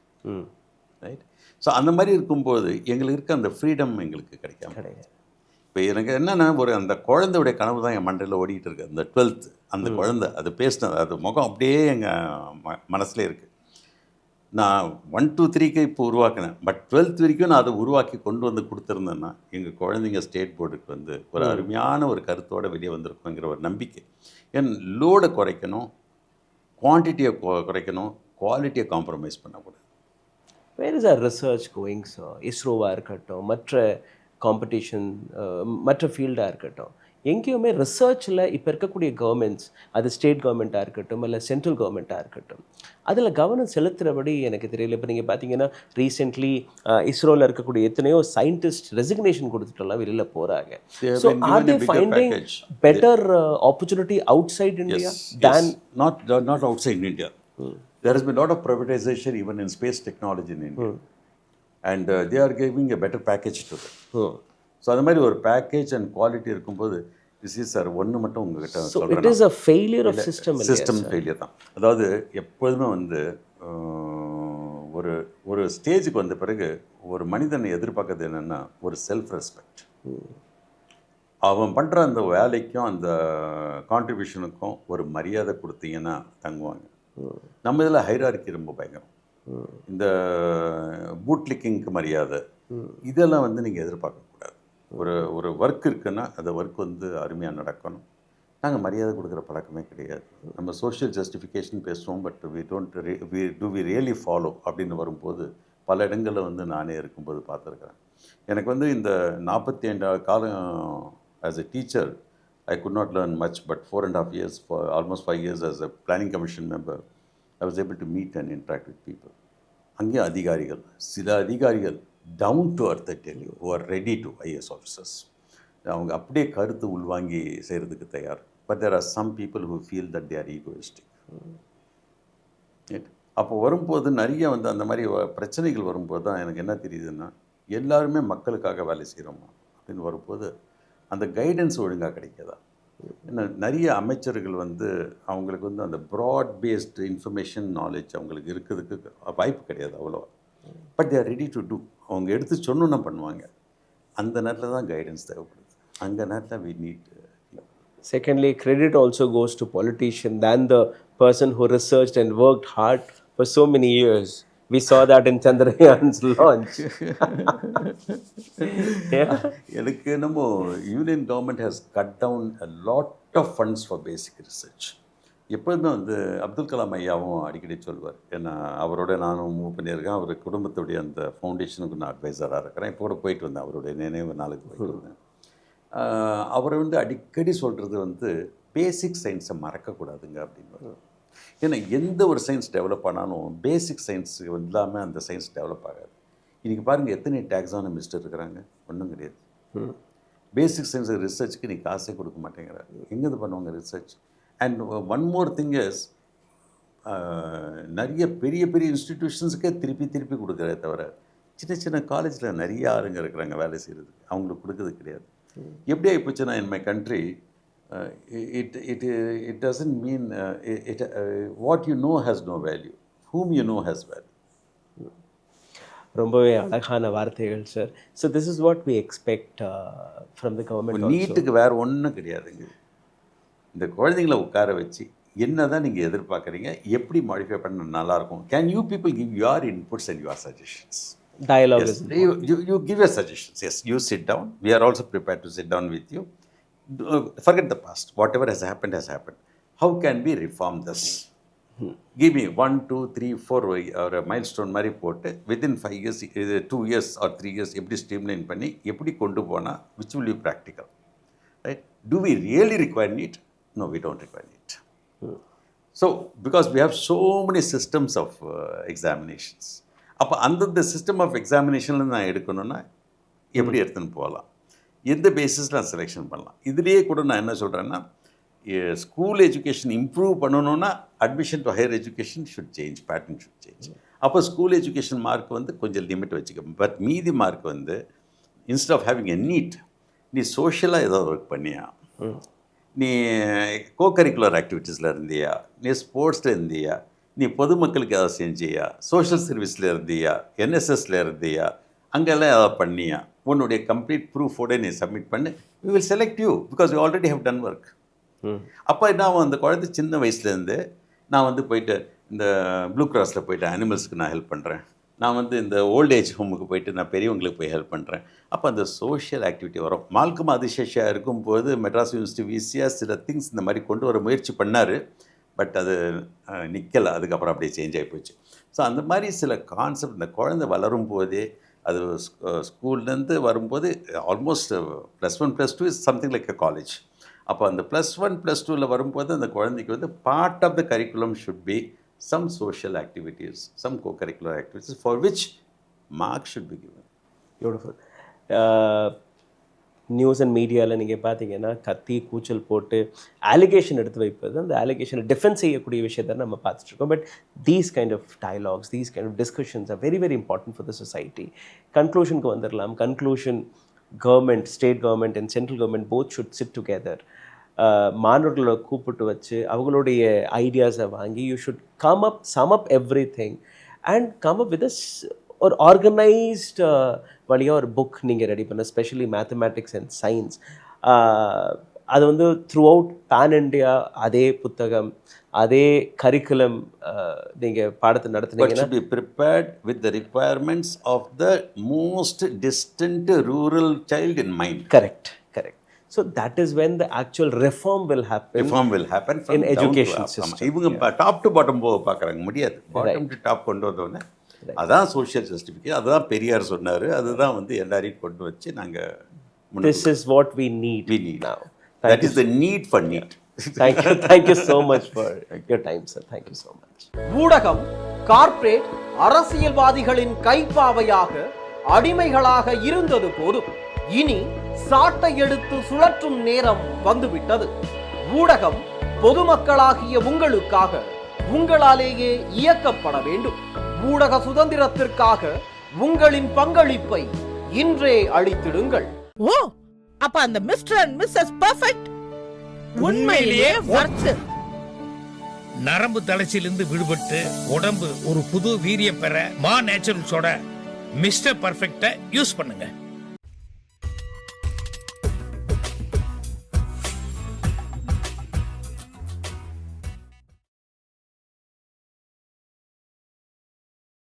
right? So அந்த மாதிரி இருக்கும்போது எங்களுக்கு இருக்க அந்த ஃப்ரீடம் எங்களுக்கு கிடைக்காம கிடையாது. இப்போ எனக்கு என்னென்னா ஒரு அந்த குழந்தையுடைய கனவு தான் என் மண்டையில் ஓடிட்டு இருக்கு. அந்த 12th அந்த குழந்தை அது பேசினது, அது முகம் அப்படியே எங்கள் மனசில் இருக்குது. நான் 1, 2, 3க்கு இப்போ உருவாக்கினேன், பட் 12th வரைக்கும் நான் அதை உருவாக்கி கொண்டு வந்து கொடுத்துருந்தேன்னா எங்கள் குழந்தைங்க ஸ்டேட் போர்டுக்கு வந்து ஒரு அருமையான ஒரு கருத்தோடு வெளியே வந்திருக்குங்கிற ஒரு நம்பிக்கை. ஏன் லோடை குறைக்கணும், குவான்டிட்டியை குறைக்கணும், குவாலிட்டியை காம்ப்ரமைஸ் பண்ணக்கூடாது. Where is our research going sir? இஸ்ரோவாக இருக்கட்டும், மற்ற காம்படிஷன், மற்ற ஃபீல்டாக இருக்கட்டும், எங்கேயுமே ரிசர்ச்சில் இப்போ இருக்கக்கூடிய கவர்மெண்ட்ஸ், அது ஸ்டேட் கவர்மெண்ட்டாக இருக்கட்டும் இல்லை சென்ட்ரல் கவர்மெண்ட்டாக இருக்கட்டும், அதில் கவனம் செலுத்துகிறபடி எனக்கு தெரியல. இப்போ நீங்கள் பார்த்தீங்கன்னா ரீசெண்ட்லி இஸ்ரோவில் இருக்கக்கூடிய எத்தனையோ சயின்டிஸ்ட் ரெசிக்னேஷன் கொடுத்துட்டெல்லாம் வெளியில் போகிறாங்க. So are they finding better opportunity outside India then not outside India? There has been a lot of privatization even in space technology in India. And they are giving a better package to them. So அந்த மாதிரி ஒரு package and quality இருக்கும்போது sir ஒன்று மட்டும் உங்ககிட்ட சொல்கிறேன், it is a failure of system. System failure தான். அதாவது எப்போதுமே வந்து ஒரு ஸ்டேஜுக்கு வந்த பிறகு ஒரு மனிதனை எதிர்பார்க்கறது என்னென்னா ஒரு செல்ஃப் ரெஸ்பெக்ட். அவன் பண்ணுற அந்த வேலைக்கும் அந்த கான்ட்ரிபியூஷனுக்கும் ஒரு மரியாதை கொடுத்தீங்கன்னா தங்குவாங்க. நம்ம இதில் ஹைரார்க்கி ரொம்ப பயங்கரம். இந்த பூட்லிக்கிங்க்கு மரியாதை இதெல்லாம் வந்து நீங்கள் எதிர்பார்க்கக்கூடாது. ஒரு ஒர்க் இருக்குன்னா அந்த ஒர்க் வந்து அருமையாக நடக்கணும். நாங்கள் மரியாதை கொடுக்குற பழக்கமே கிடையாது. நம்ம சோஷியல் ஜஸ்டிஃபிகேஷன் பேசுவோம், பட் வி ரியலி ஃபாலோ அப்படின்னு வரும்போது பல இடங்களில் வந்து நானே இருக்கும்போது பார்த்துருக்குறேன். எனக்கு வந்து இந்த 45 காலம் as a teacher I could not learn much, but 4.5 years, for almost 5 years as a planning commission member, I was able to meet and interact with people. அங்கே அதிகாரிகள், சில அதிகாரிகள் down to earth, I tell you, who are ready to IAS officers. அவங்க அப்படியே கருத்து உள்வாங்கி செய்கிறதுக்கு தயார். But there are some people who feel that they are egoistic. அப்போ வரும்போது நிறைய வந்து அந்த மாதிரி பிரச்சனைகள் வரும்போது தான் எனக்கு என்ன தெரியுதுன்னா, எல்லாருமே மக்களுக்காக வேலை செய்கிறோமா அப்படின்னு வரும்போது அந்த கைடன்ஸ் ஒழுங்காக கிடைக்காதா? ஏன்னா நிறைய அமைச்சர்கள் வந்து அவங்களுக்கு வந்து அந்த ப்ராட் பேஸ்டு இன்ஃபர்மேஷன் நாலேஜ் அவங்களுக்கு இருக்கிறதுக்கு வாய்ப்பு கிடையாது அவ்வளோ. But they are ready to do. அவங்க எடுத்து சொன்னோன்னா பண்ணுவாங்க. அந்த நேரத்தில் தான் கைடன்ஸ் தேவைப்படுது. அந்த நேரத்தில் we need. Secondly, credit also goes to politician than the person who researched and worked hard for so many years. We saw that in Chandrayaan's launch. எனக்கு என்னமோ union government has cut down a lot of funds for basic research. எப்போதுமே வந்து அப்துல் கலாம் ஐயாவும் அடிக்கடி சொல்வார். ஏன்னா அவரோட நானும் மூவ் பண்ணியிருக்கேன். அவர் குடும்பத்துடைய அந்த ஃபவுண்டேஷனுக்கு நான் அட்வைசராக இருக்கிறேன். இப்போ கூட போயிட்டு வந்தேன், அவருடைய நினைவு நாளுக்கு போயிட்டு வந்தேன். அவர் வந்து அடிக்கடி சொல்கிறது வந்து பேசிக் சயின்ஸை மறக்கக்கூடாதுங்க அப்படின்னு. ஏன்னா எந்த ஒரு சயின்ஸ் டெவலப் ஆனாலும் பேசிக் சயின்ஸ் இல்லாமல் அந்த சயின்ஸ் டெவலப் ஆகாது. இன்றைக்கி பாருங்கள் எத்தனை டாக்ஸானமிஸ்ட் இருக்கிறாங்க, ஒன்றும் கிடையாது. பேசிக் சயின்ஸ் ரிசர்ச்சுக்கு நீ காசே கொடுக்க மாட்டேங்கிறாரு. எங்கேருந்து பண்ணுவாங்க research? And one more thing is, நிறைய பெரிய பெரிய இன்ஸ்டிடியூஷன்ஸுக்கே திருப்பி கொடுக்குறே தவிர சின்ன சின்ன காலேஜில் நிறைய ஆளுங்க இருக்கிறாங்க வேலை செய்கிறதுக்கு, அவங்களுக்கு கொடுக்குறது கிடையாது. எப்படி ஆகிப்போச்சுன்னா, in my country it doesn't mean what you know has no value, whom you know has value. ரொம்பவே அழகான வார்த்தைகள் sir. So this is what we expect from the government. நீட்டுக்கு வேறு ஒன்றும் கிடையாதுங்க. இந்த குழந்தைங்களை உட்கார வச்சு என்ன தான் நீங்கள் எதிர்பார்க்குறீங்க, எப்படி மாடிஃபை பண்ண நல்லாயிருக்கும்? Can you people give your inputs and your suggestions? Dialogue yes. You give your suggestions. Yes, you sit down. We are also prepared to sit down with you. Forget the past. Whatever has happened. How can we reform this? Give me 1, 2, 3, 4 or a milestone மாதிரி போட்டு within 5 years, 2 years or 3 years எப்படி streamline பண்ணி எப்படி கொண்டு போனால் which will be practical. Right? Do we really require NEET? No, we don't require NEET. So, because we have so many systems of examinations. அப்போ அந்தந்த system of எக்ஸாமினேஷனில் நான் எடுக்கணுன்னா எப்படி எடுத்துன்னு போகலாம், எந்த பேசிஸில் நான் செலெக்ஷன் பண்ணலாம்? இதுலேயே கூட நான் என்ன சொல்கிறேன்னா, ஸ்கூல் எஜுகேஷன் இம்ப்ரூவ் பண்ணணுன்னா admission to higher education should change, pattern should change. அப்போ ஸ்கூல் எஜுகேஷன் மார்க் வந்து கொஞ்சம் லிமிட் வச்சுக்க. பட் மீதி மார்க் வந்து instead of having a NEET, நீ சோஷியலாக ஏதாவது ஒர்க் பண்ணியா, நீ கோகரிக்குலர் ஆக்டிவிட்டீஸில் இருந்தியா, நீ ஸ்போர்ட்ஸில் இருந்தியா, நீ பொதுமக்களுக்கு ஏதாவது செஞ்சியா, சோஷியல் சர்வீஸில் இருந்தியா, என்எஸ்எஸில் இருந்தியா, அங்கெல்லாம் ஏதாவது பண்ணியா, உன்னுடைய கம்ப்ளீட் ப்ரூஃபோடு நீ சப்மிட் பண்ணி we will select you because you already have done work. அப்போ நான் அந்த குழந்தை சின்ன வயசுலேருந்து நான் வந்து போயிட்டு இந்த ப்ளூ கிராஸில் போயிட்டு அனிமல்ஸுக்கு நான் ஹெல்ப் பண்ணுறேன், நான் வந்து இந்த ஓல்ட் ஏஜ் ஹோமுக்கு போயிட்டு நான் பெரியவங்களுக்கு போய் ஹெல்ப் பண்ணுறேன். அப்போ அந்த சோஷியல் ஆக்டிவிட்டி வரும். மால்கம் அதிசேஷியாக இருக்கும்போது மெட்ராஸ் யூனிவர்சிட்டி விசியாக சில திங்ஸ் இந்த மாதிரி கொண்டு வர முயற்சி பண்ணார். பட் அது நிற்கலை, அதுக்கப்புறம் அப்படியே சேஞ்ச் ஆகி போச்சு. ஸோ அந்த மாதிரி சில கான்செப்ட் இந்த குழந்தை வளரும் போதே, அது ஸ்கூல்லேருந்து வரும்போது almost +1 +2 is something like a college. அப்போ அந்த +1 +2ல் வரும்போது அந்த குழந்தைக்கு வந்து part of the curriculum should be some social activities, some co-curricular activities for which mark should be given. Beautiful. News and மீடியாவில் நீங்கள் பார்த்தீங்கன்னா கத்தி கூச்சல் போட்டு அலிகேஷன் எடுத்து வைப்பது, அந்த அலிகேஷனை டிஃபென்ஸ் செய்யக்கூடிய விஷயத்தை நம்ம பார்த்துட்ருக்கோம். But these kind of dialogues, these kind of discussions are very very important for the society. கன்க்ளூஷனுக்கு வந்துடலாம். Conclusion, government, state government and central government both should sit together. மாணவர்களை கூப்பிட்டு வச்சு அவங்களுடைய ஐடியாஸை வாங்கி you should sum up everything and come up with ஒரு organised வழியாக ஒரு புக் நீங்கள் ரெடி பண்ண, ஸ்பெஷலி மேத்தமேட்டிக்ஸ் அண்ட் சயின்ஸ். அது வந்து த்ரூ அவுட் பேன் இண்டியா அதே புத்தகம், அதே கரிக்குலம் நீங்கள் பாடத்தை நடத்துனீங்கன்னா be prepared with the requirements of the most distant rural child in mind. Correct. So that is when the actual reform will happen from in education system. இவங்க top to bottom பார்க்குறாங்க, முடியாது. Bottom to top கொண்டு வந்தோடனே அதான் social justification, அதுதான் பெரியார் சொன்னார், அதுதான் வந்து எல்லாரையும் கொண்டு வச்சு நாங்கள் this is what we need now. That is the need for NEET. Thank you so much for your time, sir. Thank you so much. ஊடகம் கார்ப்பரேட் அரசியல்வாதிகளின் கைப்பாவையாக அடிமைகளாக இருந்தது போதும், இனி சாட்டை எடுத்து சுழற்றும் நேரம் வந்துவிட்டது. ஊடகம் பொதுமக்களாகிய உங்களுக்காக, உங்களாலேயே இயக்கப்பட வேண்டும். ஊடக சுதந்திரத்திற்காக உங்களின் பங்களிப்பை இன்றே அளித்திடுங்கள். ஓ, அப்ப அந்த மிஸ்டர் அண்ட் மிஸ்ஸஸ் பெர்ஃபெக்ட் உண்மையிலேயே வர்த். நரம்பு தளர்ச்சியிலிருந்து விடுபட்டு உடம்பு ஒரு புது வீரியம் பெற மா நேச்சுரல்ஸோட மிஸ்டர் பெர்ஃபெக்ட்டை யூஸ் பண்ணுங்க.